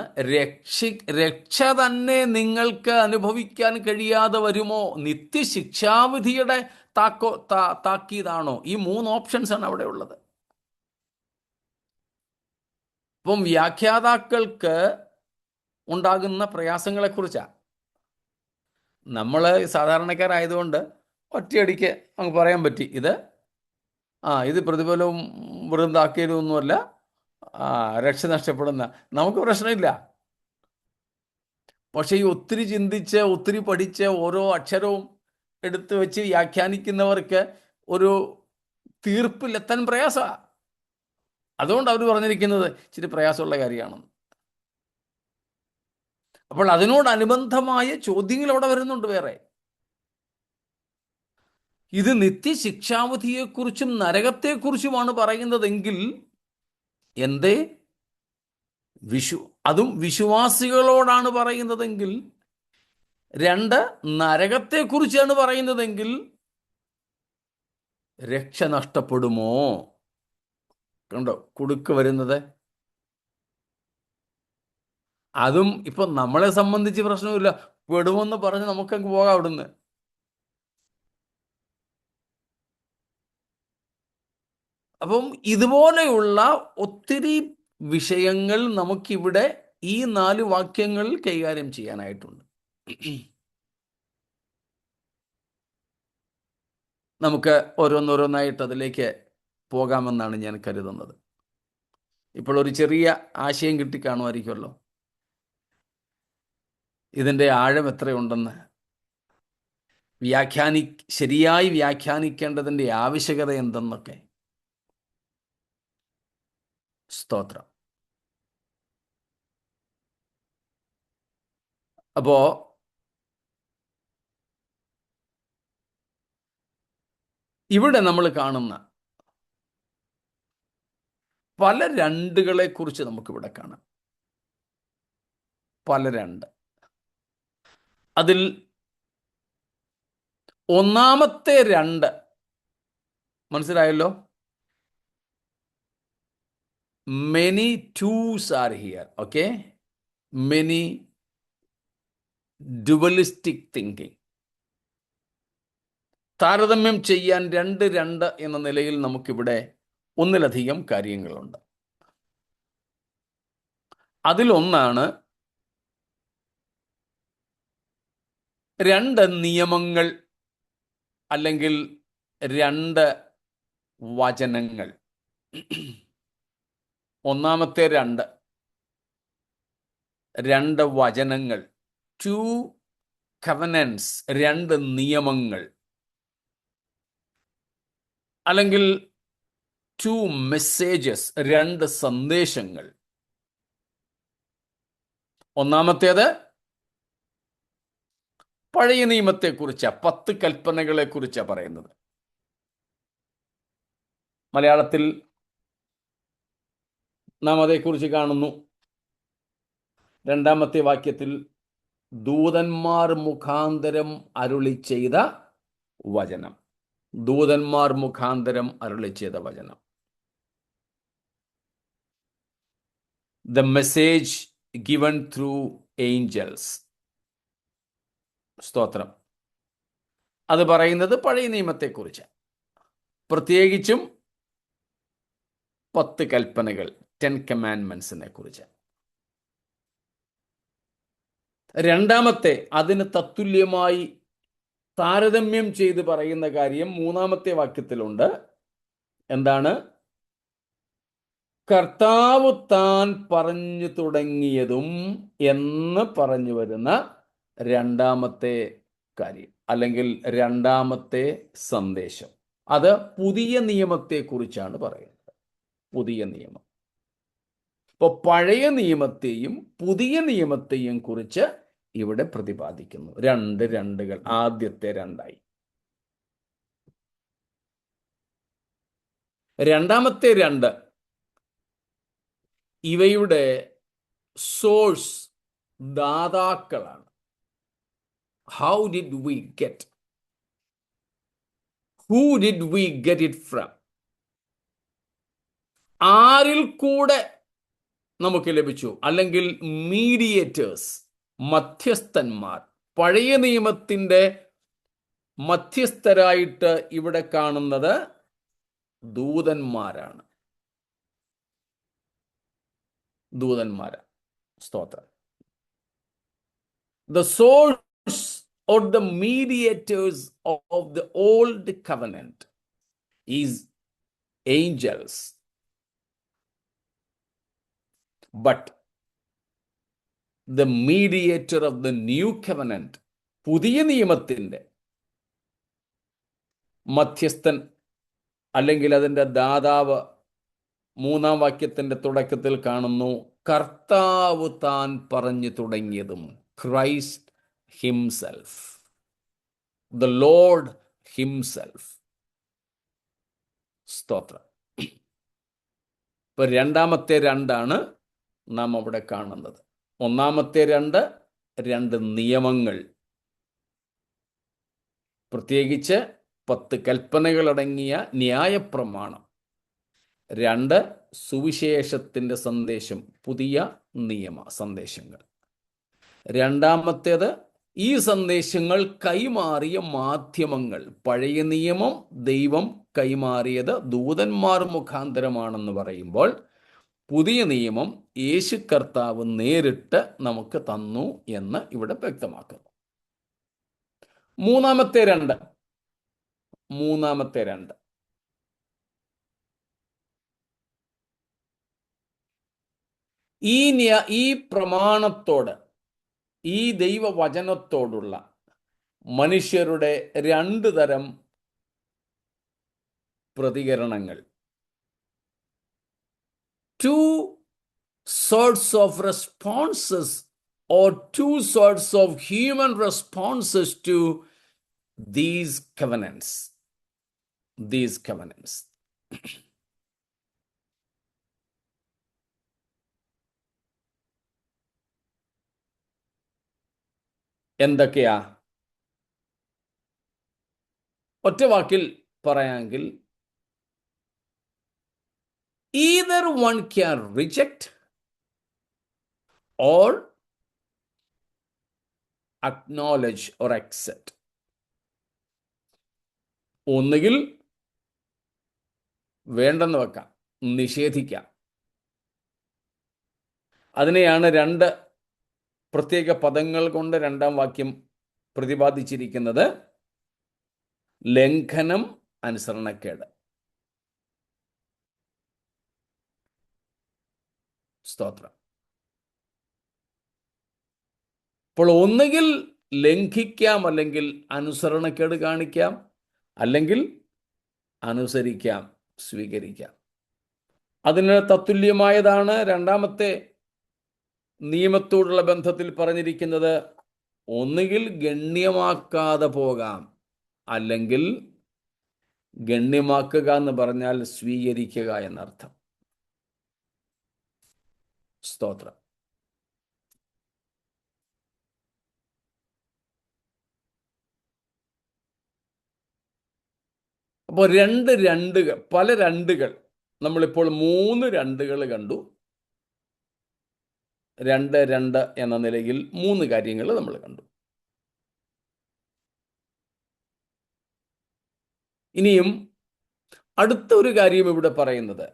രക്ഷ തന്നെ നിങ്ങൾക്ക് അനുഭവിക്കാൻ കഴിയാതെ വരുമോ, നിത്യശിക്ഷാവിധിയുടെ താക്കീതാണോ? ഈ 3 ഓപ്ഷൻസാണ് അവിടെ ഉള്ളത്. ഇപ്പം വ്യാഖ്യാതാക്കൾക്ക് ഉണ്ടാകുന്ന പ്രയാസങ്ങളെക്കുറിച്ചാണ്. നമ്മൾ സാധാരണക്കാരായതുകൊണ്ട് ഒറ്റയടിക്ക് നമുക്ക് പറയാൻ പറ്റി, ഇത് പ്രതിഫലവും വെറും താക്കീതൊന്നുമല്ല, രക്ഷ നഷ്ടപ്പെടുന്ന, നമുക്ക് പ്രശ്നമില്ല. പക്ഷേ ഈ ഒത്തിരി ചിന്തിച്ച് ഒത്തിരി പഠിച്ച് ഓരോ അക്ഷരവും എടുത്തു വെച്ച് വ്യാഖ്യാനിക്കുന്നവർക്ക് ഒരു തീർപ്പിലെത്താൻ പ്രയാസമാണ്. അതുകൊണ്ട് അവർ പറഞ്ഞിരിക്കുന്നത് ഇച്ചിരി പ്രയാസമുള്ള കാര്യമാണെന്ന്. അപ്പോൾ അതിനോടനുബന്ധമായ ചോദ്യങ്ങൾ അവിടെ വരുന്നുണ്ട് വേറെ. ഇത് നിത്യശിക്ഷാവധിയെക്കുറിച്ചും നരകത്തെക്കുറിച്ചുമാണ് പറയുന്നതെങ്കിൽ എന്തേ അതും വിശ്വാസികളോടാണ് പറയുന്നതെങ്കിൽ, 2 നരകത്തെക്കുറിച്ചാണ് പറയുന്നതെങ്കിൽ രക്ഷ നഷ്ടപ്പെടുമോ? കണ്ടോ കുടുക്ക് വരുന്നത്? അതും ഇപ്പൊ നമ്മളെ സംബന്ധിച്ച് പ്രശ്നമില്ല, പെടുമെന്ന് പറഞ്ഞ് നമുക്കങ്ങ് പോകാം അവിടുന്ന്. അപ്പം ഇതുപോലെയുള്ള ഒത്തിരി വിഷയങ്ങൾ നമുക്കിവിടെ ഈ 4 വാക്യങ്ങളിൽ കൈകാര്യം ചെയ്യാനായിട്ടുണ്ട്. നമുക്ക് ഓരോന്നോരോന്നായിട്ട് അതിലേക്ക് പോകാമെന്നാണ് ഞാൻ കരുതുന്നത്. ഇപ്പോൾ ഒരു ചെറിയ ആശയം കിട്ടിക്കാണുമായിരിക്കുമല്ലോ ഇതിൻ്റെ ആഴം എത്രയുണ്ടെന്ന്. ശരിയായി വ്യാഖ്യാനിക്കേണ്ടതിൻ്റെ ആവശ്യകത എന്തെന്നൊക്കെ. സ്തോത്രം. അപ്പോ ഇവിടെ നമ്മൾ കാണുന്ന പല രണ്ടുകളെ കുറിച്ച് നമുക്കിവിടെ കാണാം. പല രണ്ട്. അതിൽ ഒന്നാമത്തെ രണ്ട് മനസ്സിലായല്ലോ. Many twos are here. Okay, many dualistic thinking. താരതമ്യം ചെയ്യാൻ രണ്ട് എന്ന നിലയിൽ നമുക്കിവിടെ ഒന്നിലധികം കാര്യങ്ങളുണ്ട്. അതിലൊന്നാണ് 2 നിയമങ്ങൾ അല്ലെങ്കിൽ 2 വചനങ്ങൾ. ഒന്നാമത്തെ 2 വചനങ്ങൾ, 2 കവനൻസ്, 2 നിയമങ്ങൾ, അല്ലെങ്കിൽ 2 മെസ്സേജസ്, 2 സന്ദേശങ്ങൾ. ഒന്നാമത്തേത് പഴയ നിയമത്തെക്കുറിച്ച് 10 കൽപ്പനകളെ കുറിച്ചാണ് പറയുന്നത്. മലയാളത്തിൽ നാം അതേക്കുറിച്ച് കാണുന്നു. 2-ാമത്തെ വാക്യത്തിൽ ദൂതന്മാർ മുഖാന്തരം അരുളി ചെയ്ത വചനം. ദൂതന്മാർ മുഖാന്തരം അരുളി ചെയ്ത വചനം. The message given through angels. സ്തോത്രം. അത് പറയുന്നത് പഴയ നിയമത്തെക്കുറിച്ച്, പ്രത്യേകിച്ചും 10 കൽപ്പനകൾ, 10 കമാൻഡ്മെന്റ്സിനെ കുറിച്ച്. 2-ാമത്തെ അതിന് തത്തുല്യമായി താരതമ്യം ചെയ്ത് പറയുന്ന കാര്യം 3-ാമത്തെ വാക്യത്തിലുണ്ട്. എന്താണ്? കർത്താവ് താൻ പറഞ്ഞു തുടങ്ങിയതും എന്ന് പറഞ്ഞു വരുന്ന 2-ാമത്തെ കാര്യം, അല്ലെങ്കിൽ 2-ാമത്തെ സന്ദേശം. അത് പുതിയ നിയമത്തെക്കുറിച്ചാണ് പറയുന്നത്. പുതിയ നിയമം. ഇപ്പോൾ പഴയ നിയമത്തെയും പുതിയ നിയമത്തെയും കുറിച്ച് ഇവിടെ പ്രതിപാദിക്കുന്നു. 2 രണ്ടുകൾ. ആദ്യത്തെ 2ആയി. 2-ാമത്തെ 2 ഇവയുടെ source, ദാതാക്കളാണ്. How did we get? Who did we get it from? ആരിൽ കൂടെ നമുക്ക് ലഭിച്ചു? അല്ലെങ്കിൽ മീഡിയേറ്റേഴ്സ്, മധ്യസ്ഥന്മാർ. പഴയ നിയമത്തിൻ്റെ മധ്യസ്ഥരായിട്ട് ഇവിടെ കാണുന്നത് ദൂതന്മാരാണ്. ദൂതന്മാരാണ്. സ്തോത്രം. The source or the mediators of the old covenant is angels. But the mediator of the new covenant, പുതിയ നിയമത്തിൻ്റെ മധ്യസ്ഥൻ അല്ലെങ്കിൽ അതിൻ്റെ ദാതാവ് 3-ാം വാക്യത്തിൻ്റെ തുടക്കത്തിൽ കാണുന്നു. കർത്താവ് താൻ പറഞ്ഞു തുടങ്ങിയതും. Christ himself, the Lord himself. സ്തോത്രം. ഇപ്പൊ 2-ാമത്തെ 2ആണ് നാം അവിടെ കാണുന്നത്. 1-ാമത്തെ 2 നിയമങ്ങൾ, പ്രത്യേകിച്ച് 10 കൽപ്പനകളടങ്ങിയ ന്യായപ്രമാണം. 2 സുവിശേഷത്തിൻ്റെ സന്ദേശം, പുതിയ നിയമ സന്ദേശങ്ങൾ. രണ്ടാമത്തേത് ഈ സന്ദേശങ്ങൾ കൈമാറിയ മാധ്യമങ്ങൾ. പഴയ നിയമം ദൈവം കൈമാറിയത് ദൂതന്മാർ മുഖാന്തരമാണെന്ന് പറയുമ്പോൾ, പുതിയ നിയമം യേശു കർത്താവ് നേരിട്ട് നമുക്ക് തന്നു എന്ന് ഇവിടെ വ്യക്തമാക്കുന്നു. മൂന്നാമത്തെ രണ്ട് ഈ പ്രമാണത്തോട്, ഈ ദൈവവചനത്തോടുള്ള മനുഷ്യരുടെ 2 തരം പ്രതികരണങ്ങൾ. 2 sorts of responses, or 2 sorts of human responses to these covenants. എന്തൊക്കെയാ? ഒറ്റ വാക്കിൽ പറയാമെങ്കിൽ, either one can reject or acknowledge or accept. ഒന്നുകിൽ വേണ്ടെന്ന് വെക്കാം, നിഷേധിക്കാം. അതിനെയാണ് 2 പ്രത്യേക പദങ്ങൾ കൊണ്ട് 2-ാം വാക്യം പ്രതിപാദിച്ചിരിക്കുന്നത്: ലംഘനം, അനുസരണക്കേട്. സ്തോത്രം. അപ്പോൾ ഒന്നുകിൽ ലംഘിക്കാം, അല്ലെങ്കിൽ അനുസരണക്കേട് കാണിക്കാം, അല്ലെങ്കിൽ അനുസരിക്കാം, സ്വീകരിക്കാം. അതിന് തത്തുല്യമായതാണ് 2-ാമത്തെ നിയമത്തോടുള്ള ബന്ധത്തിൽ പറഞ്ഞിരിക്കുന്നത്: ഒന്നുകിൽ ഗണ്യമാക്കാതെ പോകാം, അല്ലെങ്കിൽ ഗണ്യമാക്കുക എന്ന് പറഞ്ഞാൽ സ്വീകരിക്കുക എന്നർത്ഥം. സ്തോത്രം. അപ്പോൾ പല രണ്ടുകൾ, നമ്മളിപ്പോൾ 3 രണ്ടുകൾ കണ്ടു. 2 എന്ന നിലയിൽ 3 കാര്യങ്ങൾ നമ്മൾ കണ്ടു. ഇനിയും അടുത്ത ഒരു കാര്യം ഇവിടെ പറയുന്നത്,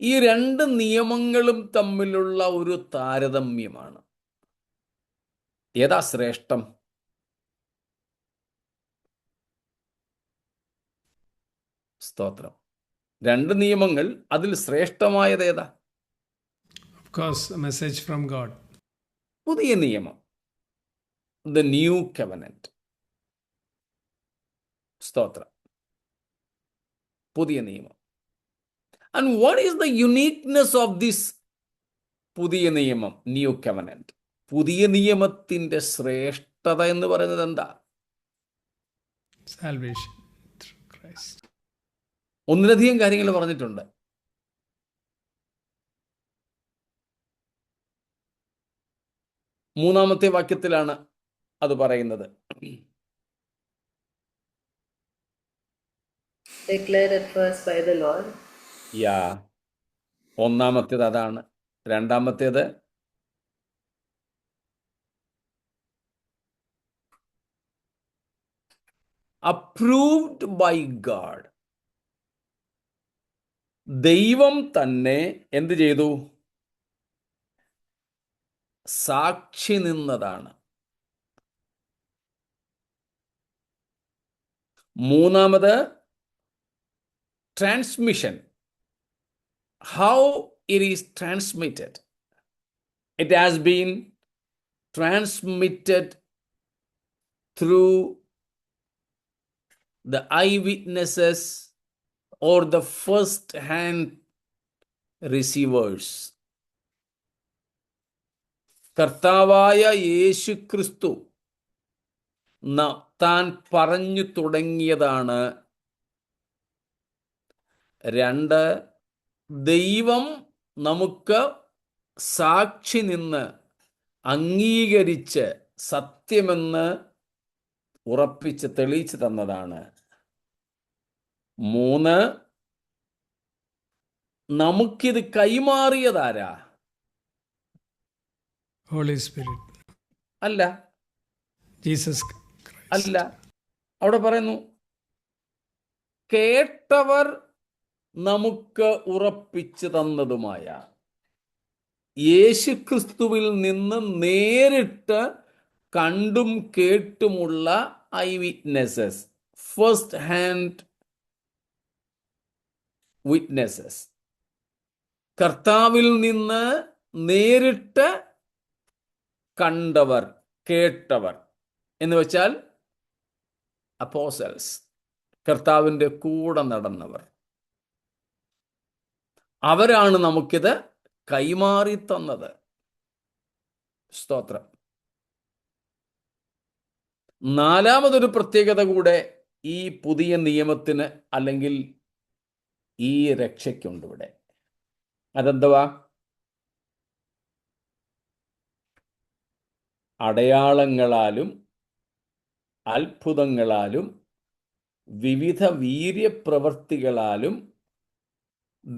ഈ 2 നിയമങ്ങളും തമ്മിലുള്ള ഒരു താരതമ്യമാണ്. ഏതാ ശ്രേഷ്ഠം? സ്തോത്രം. 2 നിയമങ്ങൾ, അതിൽ ശ്രേഷ്ഠമായത് ഏതാ? Of course, a message from God. പുതിയ നിയമം, the new covenant. സ്തോത്രം. പുതിയ നിയമം. And what is the uniqueness of this പുതിയ നിയമം, new covenant? പുതിയ നിയമത്തിന്റെ ശ്രേഷ്ഠത എന്ന് പറയുന്നത് എന്താ? Salvation through Christ. ഒന്നിലധികം കാര്യങ്ങൾ പറഞ്ഞിട്ടുണ്ട്. മൂന്നാമത്തെ വാക്യത്തിലാണ് അത് പറയുന്നത്. Declared at first by the Lord. ഒന്നാമത്തേത് അതാണ്. രണ്ടാമത്തേത് approved by God. ദൈവം തന്നെ എന്ത് ചെയ്തു? സാക്ഷി നിന്നതാണ്. മൂന്നാമത് transmission. How it is transmitted. It has been transmitted through the eyewitnesses or the first hand receivers. കർത്താവായ യേശു ക്രിസ്തു താൻ പറഞ്ഞു തുടങ്ങിയതാണ്. 2, ദൈവം നമുക്ക് സാക്ഷി നിന്ന് അംഗീകരിച്ച് സത്യമെന്ന് ഉറപ്പിച്ച് തെളിയിച്ചു തന്നതാണ്. 3, നമുക്കിത് കൈമാറിയതാരാ? Holy Spirit. അല്ല, Jesus Christ. അല്ല. അവിടെ പറയുന്നു, കേട്ടവർ നമുക്ക് ഉറപ്പിച്ചു തന്നതുമായ യേശുക്രിസ്തുവിൽ നിന്ന് നേരിട്ട് കണ്ടും കേട്ടുമുള്ള eye witnesses, first hand witnesses. കർത്താവിൽ നിന്ന് നേരിട്ട് കണ്ടവർ, കേട്ടവർ എന്ന് വെച്ചാൽ അപ്പോസൽസ്, കർത്താവിൻ്റെ കൂടെ നടന്നവർ. അവരാണ് നമുക്കിത് കൈമാറി തന്നത്. സ്തോത്രം. നാലാമതൊരു പ്രത്യേകത കൂടെ ഈ പുതിയ നിയമത്തിന് അല്ലെങ്കിൽ ഈ രക്ഷയ്ക്കുണ്ട് ഇവിടെ. അതെന്തുവാ? അടയാളങ്ങളാലും അത്ഭുതങ്ങളാലും വിവിധ വീര്യപ്രവൃത്തികളാലും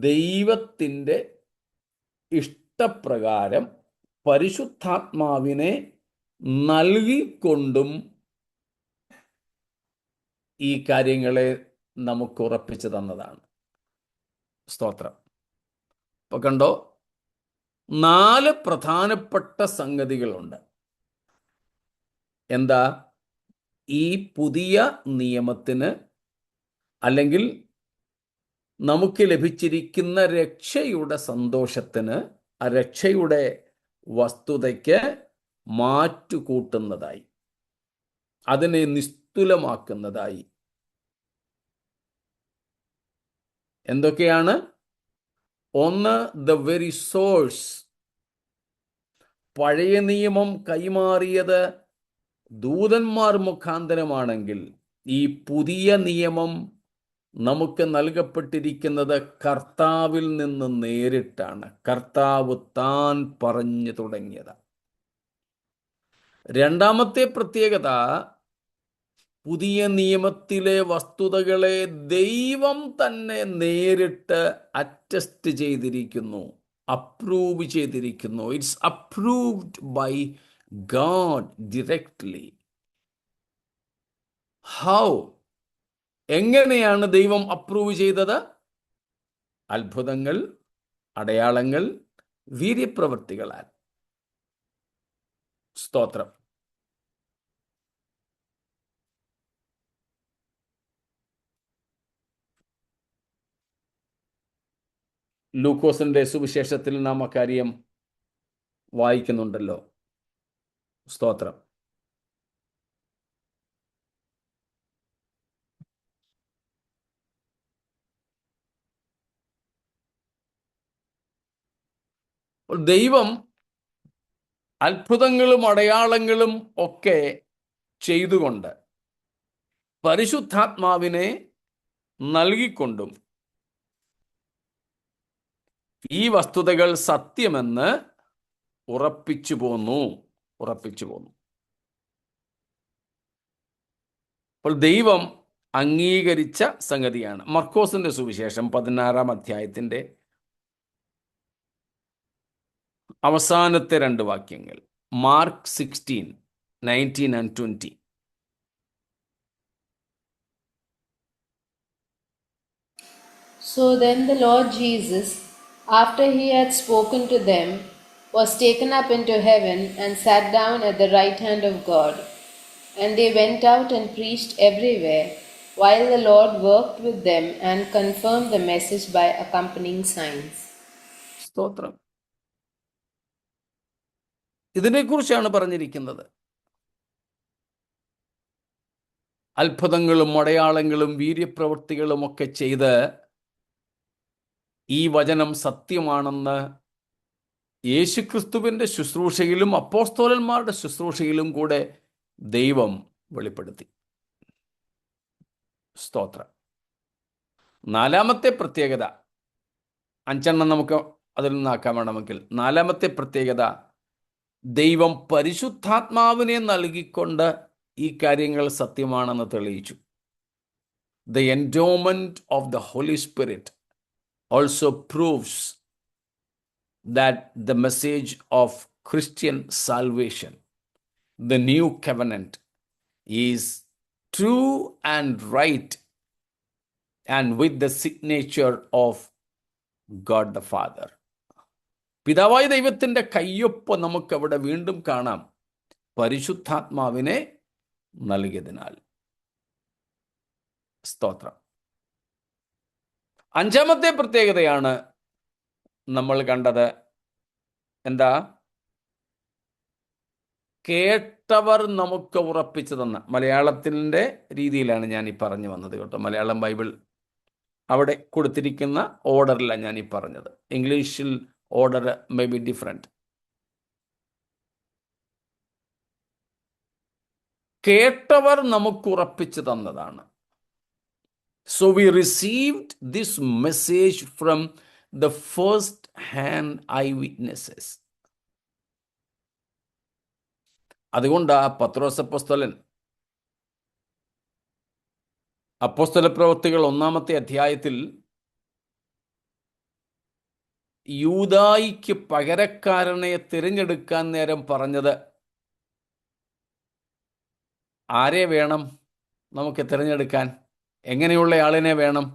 ദൈവത്തിൻ്റെ ഇഷ്ടപ്രകാരം പരിശുദ്ധാത്മാവിനെ നൽകിക്കൊണ്ടും ഈ കാര്യങ്ങളെ നമുക്ക് ഉറപ്പിച്ചു തന്നതാണ്. സ്തോത്രം. അപ്പോൾ കണ്ടോ, 4 പ്രധാനപ്പെട്ട സംഗതികളുണ്ട്. എന്താ? ഈ പുതിയ നിയമത്തിന് അല്ലെങ്കിൽ നമുക്ക് ലഭിച്ചിരിക്കുന്ന രക്ഷയുടെ സന്തോഷത്തിന്, ആ രക്ഷയുടെ വസ്തുതയ്ക്ക് മാറ്റുകൂട്ടുന്നതായി, അതിനെ നിസ്തുലമാക്കുന്നതായി. എന്തൊക്കെയാണ്? ഒന്ന്, ദ വെരി സോഴ്സ്. പഴയ നിയമം കൈമാറിയത് ദൂതന്മാർ മുഖാന്തരമാണെങ്കിൽ ഈ പുതിയ നിയമം നമുക്ക് നൽകപ്പെട്ടിരിക്കുന്നത് കർത്താവിൽ നിന്ന് നേരിട്ടാണ്. കർത്താവ് താൻ പറഞ്ഞു തുടങ്ങിയത്. രണ്ടാമത്തെ പ്രത്യേകത, പുതിയ നിയമത്തിലെ വസ്തുതകളെ ദൈവം തന്നെ നേരിട്ട് അറ്റസ്റ്റ് ചെയ്തിരിക്കുന്നു, അപ്രൂവ് ചെയ്തിരിക്കുന്നു. It's approved by God directly. How? എങ്ങനെയാണ് ദൈവം അപ്രൂവ് ചെയ്തത്? അത്ഭുതങ്ങൾ, അടയാളങ്ങൾ, വീര്യപ്രവൃത്തികളാൽ. സ്തോത്രം. ലൂക്കോസിന്റെ സുവിശേഷത്തിൽ നാം അക്കാര്യം വായിക്കുന്നുണ്ടല്ലോ. സ്തോത്രം. ദൈവം അത്ഭുതങ്ങളും അടയാളങ്ങളും ഒക്കെ ചെയ്തുകൊണ്ട് പരിശുദ്ധാത്മാവിനെ നൽകിക്കൊണ്ടും ഈ വസ്തുതകൾ സത്യമെന്ന് ഉറപ്പിച്ചു പോന്നു. അപ്പോൾ ദൈവം അംഗീകരിച്ച സംഗതിയാണ്. മർക്കോസിന്റെ സുവിശേഷം 16-ാം അധ്യായത്തിന്റെ അവസാനത്തെ 2 വാക്യങ്ങൾ. Mark 16:19 and 20. So then the Lord Jesus, after he had spoken to them, was taken up into heaven and sat down at the right hand of God. And they went out and preached everywhere, while the Lord worked with them and confirmed the message by accompanying signs. സ്തോത്രം. ഇതിനെക്കുറിച്ചാണ് പറഞ്ഞിരിക്കുന്നത്. അത്ഭുതങ്ങളും അടയാളങ്ങളും വീര്യപ്രവൃത്തികളും ഒക്കെ ചെയ്ത് ഈ വചനം സത്യമാണെന്ന് യേശുക്രിസ്തുവിൻ്റെ ശുശ്രൂഷയിലും അപ്പോസ്തലന്മാരുടെ ശുശ്രൂഷയിലും കൂടെ ദൈവം വെളിപ്പെടുത്തി. സ്തോത്രം. 4-ാമത്തെ പ്രത്യേകത, 5 നമുക്ക് അതിൽ നിന്നാക്കാൻ വേണമെങ്കിൽ, 4-ാമത്തെ പ്രത്യേകത, ദൈവം പരിശുദ്ധാത്മാവിനെ നൽകിക്കൊണ്ട് ഈ കാര്യങ്ങൾ സത്യമാണെന്ന് തെളിയിച്ചു. The endowment of the holy spirit also proves that the message of Christian salvation, the new covenant, is true and right and with the signature of God the Father. പിതാവായ ദൈവത്തിൻ്റെ കയ്യൊപ്പ് നമുക്കവിടെ വീണ്ടും കാണാം, പരിശുദ്ധാത്മാവിനെ നൽകിയതിനാൽ. സ്തോത്രം. അഞ്ചാമത്തെ പ്രത്യേകതയാണ് നമ്മൾ കണ്ടത്. എന്താ? കേട്ടവർ നമുക്ക് ഉറപ്പിച്ചു തന്ന. മലയാളത്തിൻ്റെ രീതിയിലാണ് ഞാൻ ഈ പറഞ്ഞു വന്നത് കേട്ടോ. മലയാളം ബൈബിൾ അവിടെ കൊടുത്തിരിക്കുന്ന ഓർഡറിലാണ് ഞാൻ ഈ പറഞ്ഞത്. ഇംഗ്ലീഷിൽ ഓർഡർ മേ ബി ഡിഫറെൻറ്റ്. കേട്ടവർ നമുക്ക് ഉറപ്പിച്ചു തന്നതാണ്. So we received this message from the first hand eyewitnesses. അതുകൊണ്ട് പത്രോസ് അപ്പോസ്തലൻ അപ്പോസ്തല പ്രവൃത്തികൾ 1-ാമത്തെ അധ്യായത്തിൽ യൂദായിക്ക് പകരക്കാരനെ തിരഞ്ഞെടുക്കാൻ നേരം പറഞ്ഞത്, ആരെ വേണം നമുക്ക് തിരഞ്ഞെടുക്കാൻ? എങ്ങനെയുള്ള ആളിനെ വേണം?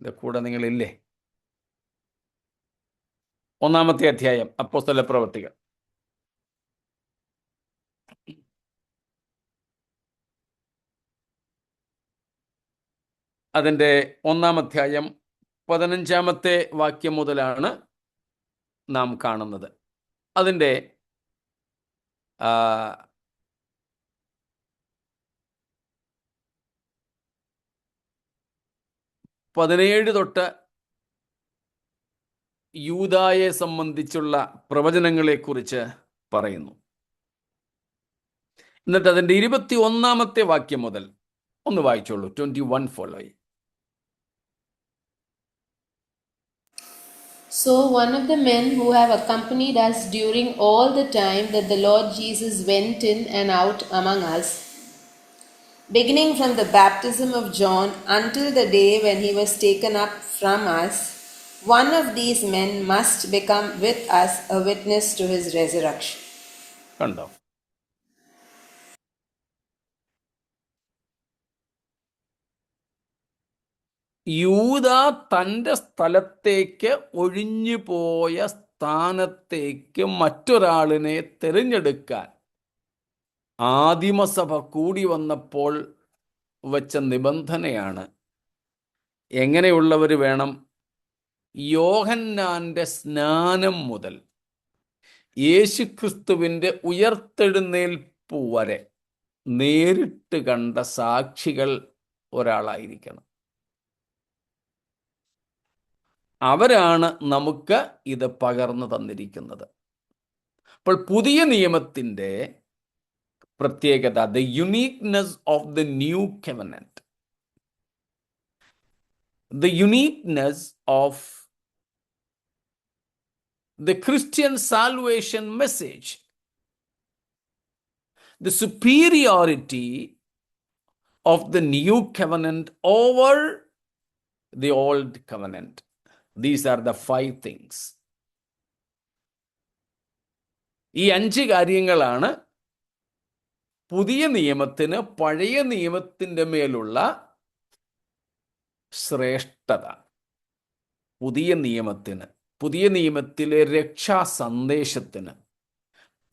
ഇത് കൂടെ നിങ്ങളില്ലേ? 1-ാമത്തെ അധ്യായം അപ്പോസ്തല പ്രവൃത്തികൾ. അതിൻ്റെ 1-ാം അധ്യായം 15-ാമത്തെ വാക്യം മുതലാണ് നാം കാണുന്നത്. അതിൻ്റെ 17 തൊട്ട് യൂദായെ സംബന്ധിച്ചുള്ള പ്രവചനങ്ങളെക്കുറിച്ച് പറയുന്നു. എന്നിട്ട് അതിൻ്റെ 21-ാമത്തെ വാക്യം മുതൽ ഒന്ന് വായിച്ചോളൂ. 21 ഫോളോയി. So one of the men who have accompanied us during all the time that the Lord Jesus went in and out among us, beginning from the baptism of John until the day when he was taken up from us, one of these men must become with us a witness to his resurrection. കണ്ടോ? യൂദ തൻ്റെ സ്ഥലത്തേക്ക് ഒഴിഞ്ഞു പോയ സ്ഥാനത്തേക്ക് മറ്റൊരാളിനെ തിരഞ്ഞെടുക്കാൻ ആദിമസഭ കൂടി വന്നപ്പോൾ വച്ച നിബന്ധനയാണ്. എങ്ങനെയുള്ളവർ വേണം? യോഹന്നാൻ്റെ സ്നാനം മുതൽ യേശുക്രിസ്തുവിൻ്റെ ഉയർത്തെഴുന്നേൽപ്പ് വരെ നേരിട്ട് കണ്ട സാക്ഷികൾ ഒരാളായിരിക്കണം. അവരാണ് നമുക്ക് ഇത് പകർന്നു തന്നിരിക്കുന്നത്. അപ്പോൾ പുതിയ നിയമത്തിൻ്റെ പ്രത്യേകത, the uniqueness of the new covenant, the uniqueness of the Christian salvation message, the superiority of the new covenant over the old covenant. These are the 5 things. ഈ 5 കാര്യങ്ങളാണ് പുതിയ നിയമത്തിന് പഴയ നിയമത്തിൻ്റെ മേലുള്ള ശ്രേഷ്ഠത. പുതിയ നിയമത്തിലെ രക്ഷാ സന്ദേശത്തിന്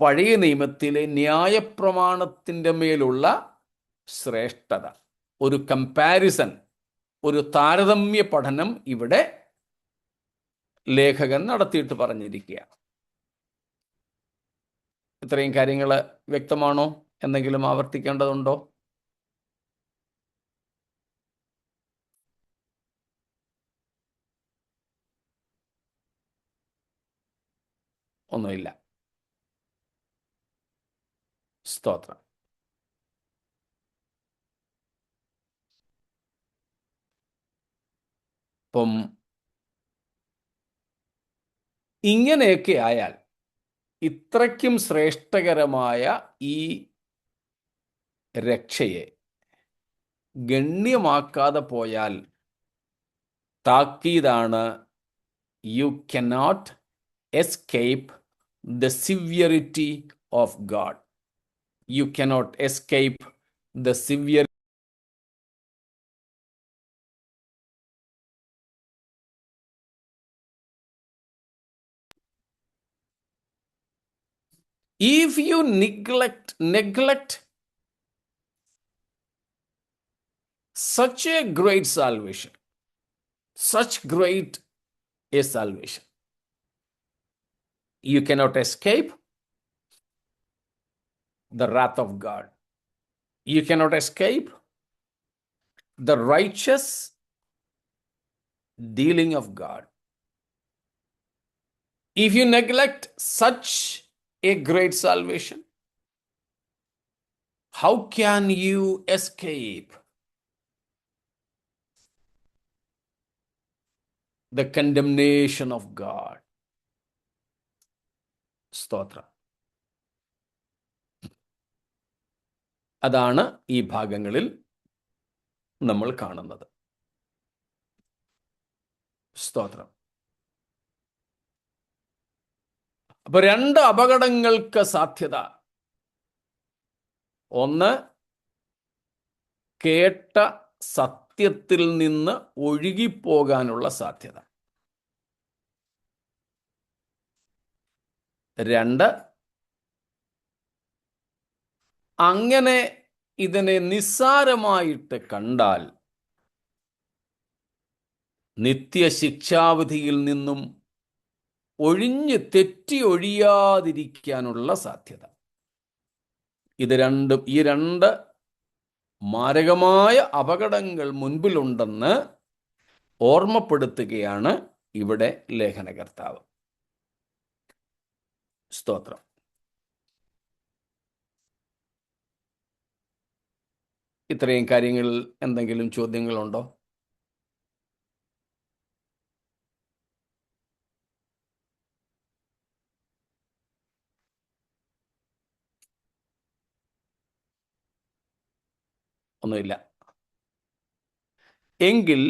പഴയ നിയമത്തിലെ ന്യായപ്രമാണത്തിൻ്റെ മേലുള്ള ശ്രേഷ്ഠത. ഒരു കമ്പാരിസൺ, ഒരു താരതമ്യ പഠനം ഇവിടെ ലേഖകൻ നടത്തിയിട്ട് പറഞ്ഞിരിക്കുക. ഇത്രയും കാര്യങ്ങൾ വ്യക്തമാണോ? എന്തെങ്കിലും ആവർത്തിക്കേണ്ടതുണ്ടോ? ഒന്നുമില്ല. സ്തോത്രം. അപ്പം ഇങ്ങനെയൊക്കെ ആയാൽ, ഇത്രയ്ക്കും ശ്രേഷ്ഠകരമായ ഈ രക്ഷയെ ഗണ്യമാക്കാതെ പോയാൽ താക്കീതാണ്, you cannot escape the severity of God. You cannot escape the severe. If you neglect such a great salvation, such great a salvation, you cannot escape the wrath of God. You cannot escape the righteous dealing of God. If you neglect such a great salvation, how can you escape the condemnation of God? സ്തോത്രം. അതാണ് ഈ ഭാഗങ്ങളിൽ നമ്മൾ കാണുന്നത്. സ്തോത്രം. അപ്പൊ രണ്ട് അപകടങ്ങൾക്ക് സാധ്യത. ഒന്ന്, കേട്ട സത്യത്തിൽ നിന്ന് ഒഴുകിപ്പോകാനുള്ള സാധ്യത. രണ്ട്, അങ്ങനെ ഇതിനെ നിസ്സാരമായിട്ട് കണ്ടാൽ നിത്യശിക്ഷാവിധിയിൽ നിന്നും തെറ്റി ഒഴിയാതിരിക്കാനുള്ള സാധ്യത. ഈ രണ്ട് മാരകമായ അപകടങ്ങൾ മുൻപിലുണ്ടെന്ന് ഓർമ്മപ്പെടുത്തുകയാണ് ഇവിടെ ലേഖനകർത്താവ്. സ്തോത്രം. ഇത്രയും കാര്യങ്ങളിൽ എന്തെങ്കിലും ചോദ്യങ്ങളുണ്ടോ? ഒന്നുമില്ല. എങ്കിൽ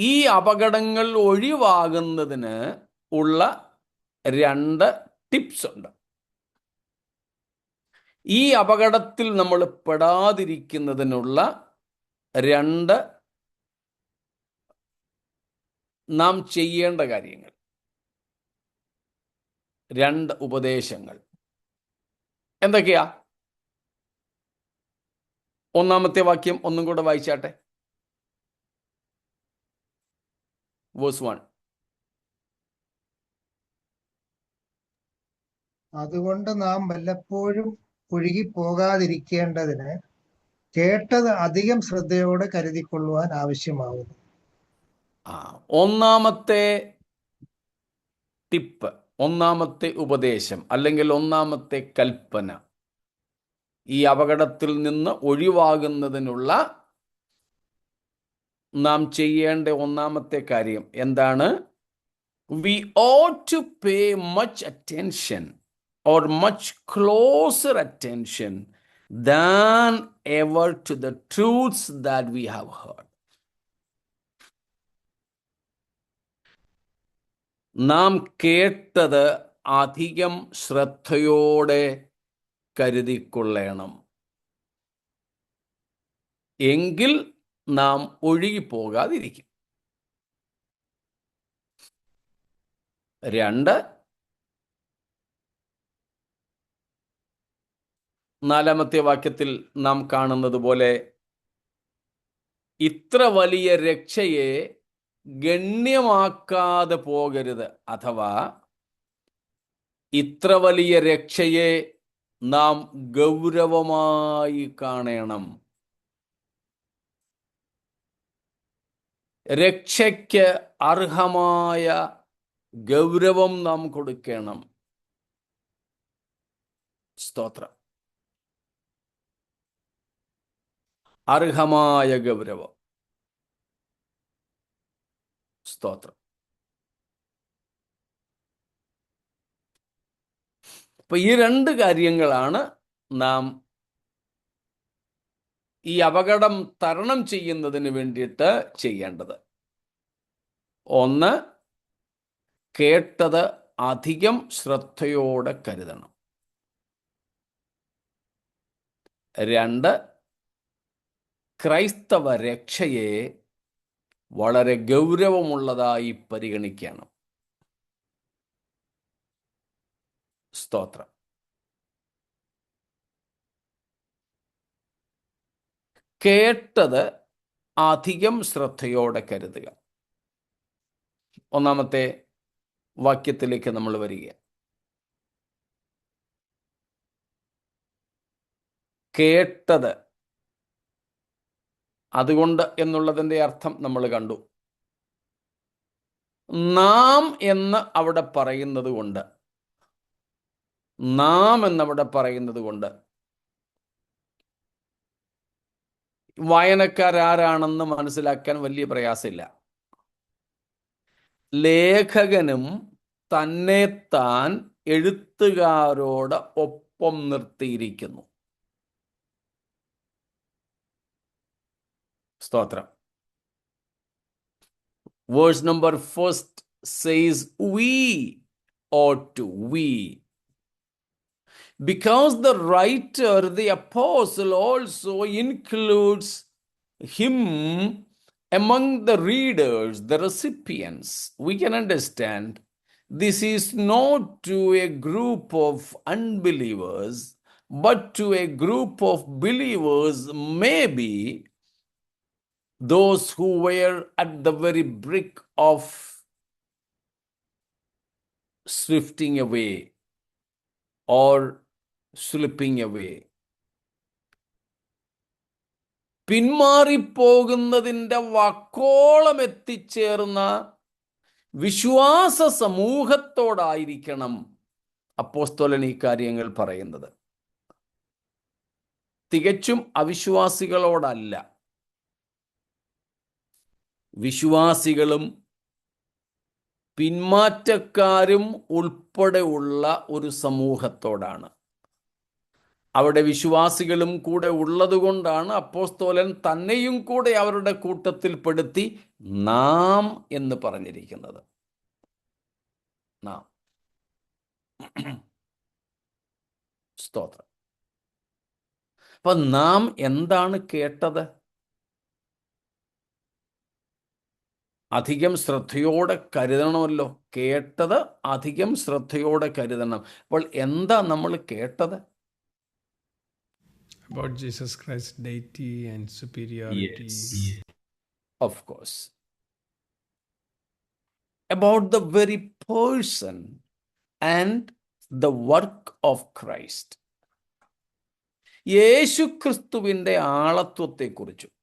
ഈ അപകടങ്ങൾ ഒഴിവാകുന്നതിന് ഉള്ള രണ്ട് ടിപ്സ് ഉണ്ട്. ഈ അപകടത്തിൽ നമ്മൾ പെടാതിരിക്കുന്നതിനുള്ള രണ്ട് നാം ചെയ്യേണ്ട കാര്യങ്ങൾ, രണ്ട് ഉപദേശങ്ങൾ എന്തൊക്കെയാ? ഒന്നാമത്തെ വാക്യം ഒന്നും കൂടെ വായിച്ചാട്ടെ. വേഴ്സ് 1. അതുകൊണ്ട് നാം വല്ലപ്പോഴും ഒഴുകിപ്പോകാതിരിക്കേണ്ടതിന് കേട്ടത് അധികം ശ്രദ്ധയോടെ കരുതിക്കൊള്ളുവാൻ ആവശ്യമാകുന്നു. ഒന്നാമത്തെ ടിപ്പ്, ഒന്നാമത്തെ ഉപദേശം അല്ലെങ്കിൽ ഒന്നാമത്തെ കൽപ്പന, ഈ അപകടത്തിൽ നിന്ന് ഒഴിവാകുന്നതിനുള്ള നാം ചെയ്യേണ്ട ഒന്നാമത്തെ കാര്യം എന്താണ്? We ought to pay much attention or much closer attention than ever to the truths that we have heard. നാം കേട്ടത് അധികം ശ്രദ്ധയോടെ കരുതിക്കൊള്ളണം. എങ്കിൽ നാം ഒഴുകിപ്പോകാതിരിക്കും. രണ്ട്, നാലാമത്തെ വാക്യത്തിൽ നാം കാണുന്നത് പോലെ ഇത്ര വലിയ രക്ഷയെ ഗണ്യമാക്കാതെ പോകരുത്. അഥവാ ഇത്ര വലിയ രക്ഷയെ നാം ഗൗരവമായി കാണണം. രക്ഷയ്ക്ക് അർഹമായ ഗൗരവം നാം കൊടുക്കണം. സ്തോത്രം. അർഹമായ ഗൗരവം. സ്തോത്രം. അപ്പൊ ഈ രണ്ട് കാര്യങ്ങളാണ് നാം ഈ അപകടം തരണം ചെയ്യുന്നതിന് വേണ്ടിയിട്ട് ചെയ്യേണ്ടത്? ഒന്ന്, കേട്ടത് അധികം ശ്രദ്ധയോടെ കരുതണം. രണ്ട്, ക്രൈസ്തവ രക്ഷയെ വളരെ ഗൗരവമുള്ളതായി പരിഗണിക്കണം. സ്തോത്രം. കേട്ടത് അധികം ശ്രദ്ധയോടെ കരുതുക. ഒന്നാമത്തെ വാക്യത്തിലേക്ക് നമ്മൾ വരിക. കേട്ടത്, അതുകൊണ്ട് എന്നുള്ളതിൻ്റെ അർത്ഥം നമ്മൾ കണ്ടു. നാം എന്ന് അവിടെ പറയുന്നത് കൊണ്ട്, നാം എന്നവിടെ പറയുന്നത് കൊണ്ട് വായനക്കാരാരാണെന്ന് മനസ്സിലാക്കാൻ വലിയ പ്രയാസമില്ല. ലേഖകനും തന്നെത്താൻ എഴുത്തുകാരോട് ഒപ്പം നിർത്തിയിരിക്കുന്നു. സ്തോത്രം. Verse number 1 says we ought to, we. Because the writer, the apostle, also includes him among the readers, the recipients. We can understand this is not to a group of unbelievers, but to a group of believers, maybe those who were at the very brink of swifting away or slipping away. പിന്മാറിപ്പോകുന്നതിൻ്റെ വക്കോളം എത്തിച്ചേർന്ന വിശ്വാസ സമൂഹത്തോടായിരിക്കണം അപ്പോസ്തലൻ ഈ കാര്യങ്ങൾ പറയുന്നത്. തികച്ചും അവിശ്വാസികളോടല്ല. വിശ്വാസികളും പിന്മാറ്റക്കാരും ഉൾപ്പെടെയുള്ള ഒരു സമൂഹത്തോടാണ്. അവിടെ വിശ്വാസികളും കൂടെ ഉള്ളതുകൊണ്ടാണ് അപ്പോസ്തലൻ തന്നെയും കൂടെ അവരുടെ കൂട്ടത്തിൽപ്പെടുത്തി നാം എന്ന് പറഞ്ഞിരിക്കുന്നത്. നാം. സ്തോത്രം. അപ്പൊ നാം എന്താണ് കേട്ടത്? അധികം ശ്രദ്ധയോടെ കരുതണമല്ലോ. കേട്ടത് അധികം ശ്രദ്ധയോടെ കരുതണം. അപ്പോൾ എന്താ നമ്മൾ കേട്ടത്? About Jesus Christ's deity and superiority. Yes. Of course. About the very person and the work of Christ. യേശുക്രിസ്തുവിൻ്റെ ആളത്വത്തെക്കുറിച്ചും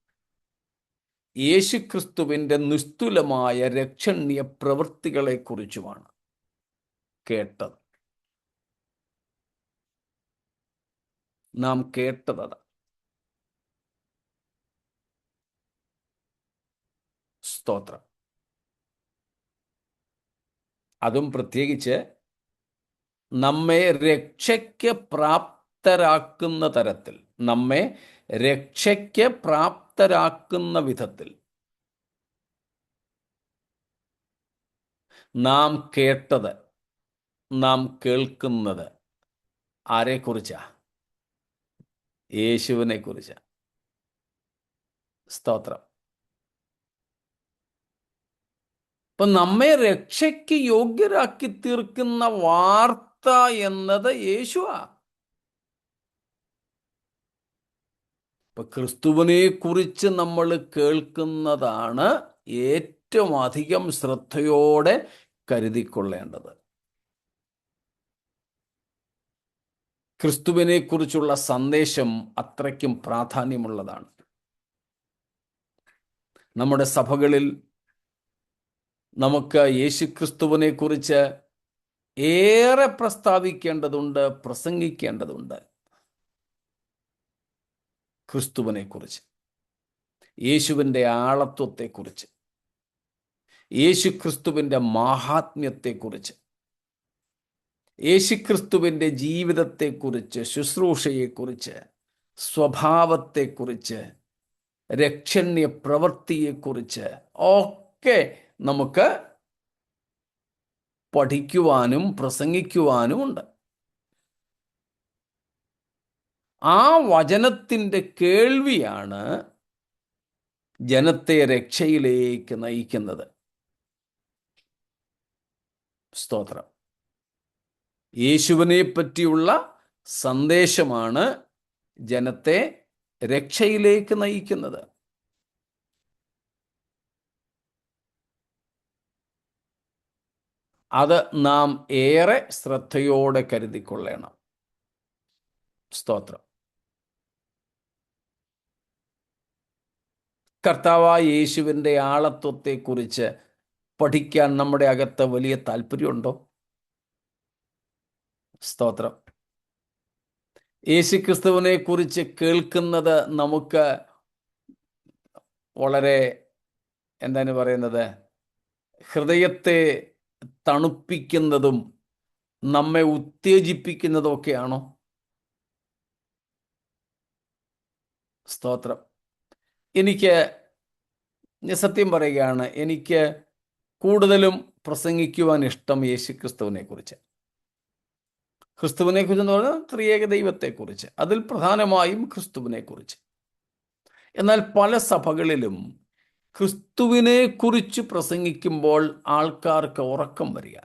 യേശുക്രിസ്തുവിൻ്റെ നിസ്തുലമായ രക്ഷണീയ പ്രവൃത്തികളെക്കുറിച്ചുമാണ് കേട്ടത്. നാം കേട്ടത്. സ്തോത്രം. അതും പ്രത്യേകിച്ച് നമ്മെ രക്ഷയ്ക്ക് പ്രാപ്തരാക്കുന്ന തരത്തിൽ, നമ്മെ രക്ഷയ്ക്ക് പ്രാപ്തരാക്കുന്ന വിധത്തിൽ നാം കേട്ടത്, നാം കേൾക്കുന്നത് ആരെക്കുറിച്ചാ? യേശുവിനെ കുറിച്ച്. സ്തോത്രം. ഇപ്പൊ നമ്മെ രക്ഷയ്ക്ക് യോഗ്യരാക്കി തീർക്കുന്ന വാർത്ത എന്നത് യേശുവാ. ഇപ്പൊ ക്രിസ്തുവിനെ കുറിച്ച് നമ്മൾ കേൾക്കുന്നതാണ് ഏറ്റവും അധികം ശ്രദ്ധയോടെ കരുതിക്കൊള്ളേണ്ടത്. ക്രിസ്തുവിനെ കുറിച്ചുള്ള സന്ദേശം അത്രയ്ക്കും പ്രാധാന്യമുള്ളതാണ്. നമ്മുടെ സഭകളിൽ നമുക്ക് യേശുക്രിസ്തുവിനെ കുറിച്ച് ഏറെ പ്രസ്താവിക്കേണ്ടതുണ്ട്, പ്രസംഗിക്കേണ്ടതുണ്ട്. ക്രിസ്തുവിനെ കുറിച്ച്, യേശുവിൻ്റെ ആളത്വത്തെക്കുറിച്ച്, യേശുക്രിസ്തുവിൻ്റെ മാഹാത്മ്യത്തെക്കുറിച്ച്, യേശുക്രിസ്തുവിൻ്റെ ജീവിതത്തെക്കുറിച്ച്, ശുശ്രൂഷയെക്കുറിച്ച്, സ്വഭാവത്തെക്കുറിച്ച്, രക്ഷണ്യ പ്രവൃത്തിയെക്കുറിച്ച് ഒക്കെ നമുക്ക് പഠിക്കുവാനും പ്രസംഗിക്കുവാനും ഉണ്ട്. ആ വചനത്തിൻ്റെ കേൾവിയാണ് ജനത്തെ രക്ഷയിലേക്ക് നയിക്കുന്നത്. സ്തോത്രം. യേശുവിനെ പറ്റിയുള്ള സന്ദേശമാണ് ജനത്തെ രക്ഷയിലേക്ക് നയിക്കുന്നത്. അത് നാം ഏറെ ശ്രദ്ധയോടെ കരുതിക്കൊള്ളണം. സ്തോത്രം. കർത്താവായ യേശുവിൻ്റെ ആളത്വത്തെക്കുറിച്ച് പഠിക്കാൻ നമ്മുടെ അകത്ത് വലിയ താല്പര്യമുണ്ടോ? സ്തോത്രം. യേശുക്രിസ്തുവിനെ കുറിച്ച് കേൾക്കുന്നത് നമുക്ക് വളരെ എന്താണ് പറയുന്നത്, ഹൃദയത്തെ തണുപ്പിക്കുന്നതും നമ്മെ ഉത്തേജിപ്പിക്കുന്നതും ഒക്കെയാണോ? സ്തോത്രം. എനിക്ക് സത്യം പറയുകയാണ്, എനിക്ക് കൂടുതലും പ്രസംഗിക്കുവാൻ ഇഷ്ടം യേശുക്രിസ്തുവിനെ കുറിച്ച്. ക്രിസ്തുവിനെ കുറിച്ച് എന്ന് പറഞ്ഞാൽ ത്രിയേക ദൈവത്തെക്കുറിച്ച്, അതിൽ പ്രധാനമായും ക്രിസ്തുവിനെ കുറിച്ച്. എന്നാൽ പല സഭകളിലും ക്രിസ്തുവിനെ കുറിച്ച് പ്രസംഗിക്കുമ്പോൾ ആൾക്കാർക്ക് ഉറക്കം വരിക,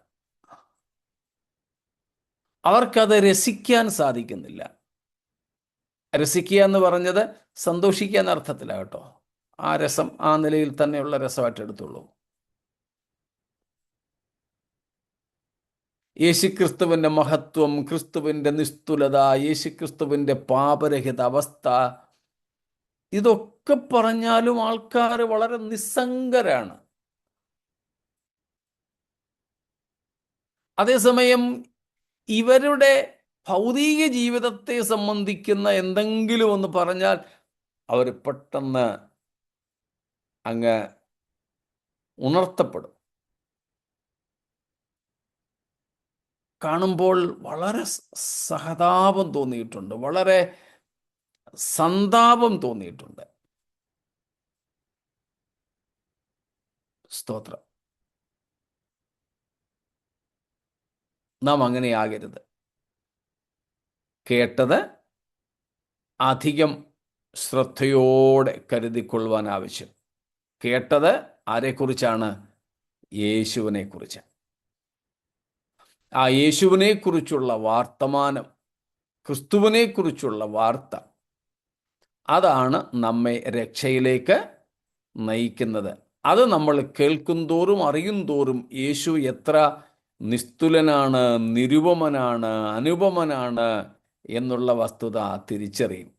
അവർക്കത് രസിക്കാൻ സാധിക്കുന്നില്ല. രസിക്കുക എന്ന് പറഞ്ഞത് സന്തോഷിക്കുക എന്ന അർത്ഥത്തിലാണ് കേട്ടോ. ആ രസം ആ നിലയിൽ തന്നെയുള്ള രസമായിട്ട് എടുത്തുള്ളൂ. യേശുക്രിസ്തുവിൻ്റെ മഹത്വം, ക്രിസ്തുവിൻ്റെ നിസ്തുലത, യേശുക്രിസ്തുവിൻ്റെ പാപരഹിത അവസ്ഥ, ഇതൊക്കെ പറഞ്ഞാലും ആൾക്കാർ വളരെ നിസ്സംഗരാണ്. അതേസമയം ഇവരുടെ ഭൗതിക ജീവിതത്തെ സംബന്ധിക്കുന്ന എന്തെങ്കിലും ഒന്ന് പറഞ്ഞാൽ അവർ പെട്ടെന്ന് അങ്ങ് ഉണർത്തപ്പെടും. കാണുമ്പോൾ വളരെ സഹതാപം തോന്നിയിട്ടുണ്ട്, വളരെ സന്താപം തോന്നിയിട്ടുണ്ട്. സ്തോത്രം. നാം അങ്ങനെയാകരുത്. കേട്ടത് അധികം ശ്രദ്ധയോടെ കരുതിക്കൊള്ളുവാൻ ആവശ്യം. കേട്ടത് ആരെക്കുറിച്ചാണ്? യേശുവിനെ കുറിച്ച്. ആ യേശുവിനെ കുറിച്ചുള്ള വാർത്തമാനം, ക്രിസ്തുവിനെ കുറിച്ചുള്ള വാർത്ത, അതാണ് നമ്മെ രക്ഷയിലേക്ക് നയിക്കുന്നത്. അത് നമ്മൾ കേൾക്കും തോറും അറിയും തോറും യേശു എത്ര നിസ്തുലനാണ്, നിരുപമനാണ്, അനുപമനാണ് എന്നുള്ള വസ്തുത തിരിച്ചറിയും.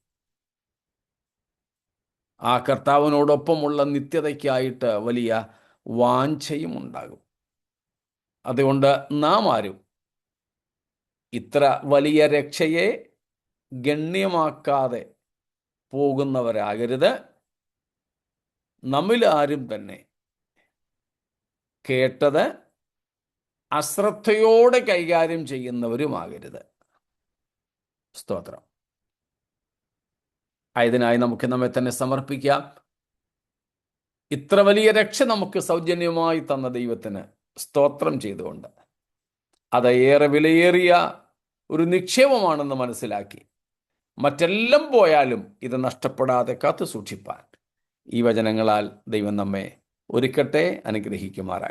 ആ കർത്താവിനോടൊപ്പമുള്ള നിത്യതയ്ക്കായിട്ട് വലിയ വാഞ്ഛയും ഉണ്ടാകും. അതുകൊണ്ട് നാം ആരും ഇത്ര വലിയ രക്ഷയെ ഗണ്യമാക്കാതെ പോകുന്നവരാകരുത്. നമ്മിലാരും തന്നെ കേട്ടത് അശ്രദ്ധയോടെ കൈകാര്യം ചെയ്യുന്നവരുമാകരുത്. സ്തോത്രം. ആയതിനായി നമുക്ക് നമ്മെ തന്നെ സമർപ്പിക്കാം. ഇത്ര വലിയ രക്ഷ നമുക്ക് സൗജന്യമായി തന്ന ദൈവത്തിന് സ്തോത്രം ചെയ്തുകൊണ്ട്, അത് ഏറെ വിലയേറിയ ഒരു നിക്ഷേപമാണെന്ന് മനസ്സിലാക്കി, മറ്റെല്ലാം പോയാലും ഇത് നഷ്ടപ്പെടാതെ കാത്തു സൂക്ഷിപ്പാൻ ഈ വചനങ്ങളാൽ ദൈവം നമ്മെ ഒരുക്കട്ടെ, അനുഗ്രഹിക്കുമാറാകട്ടെ.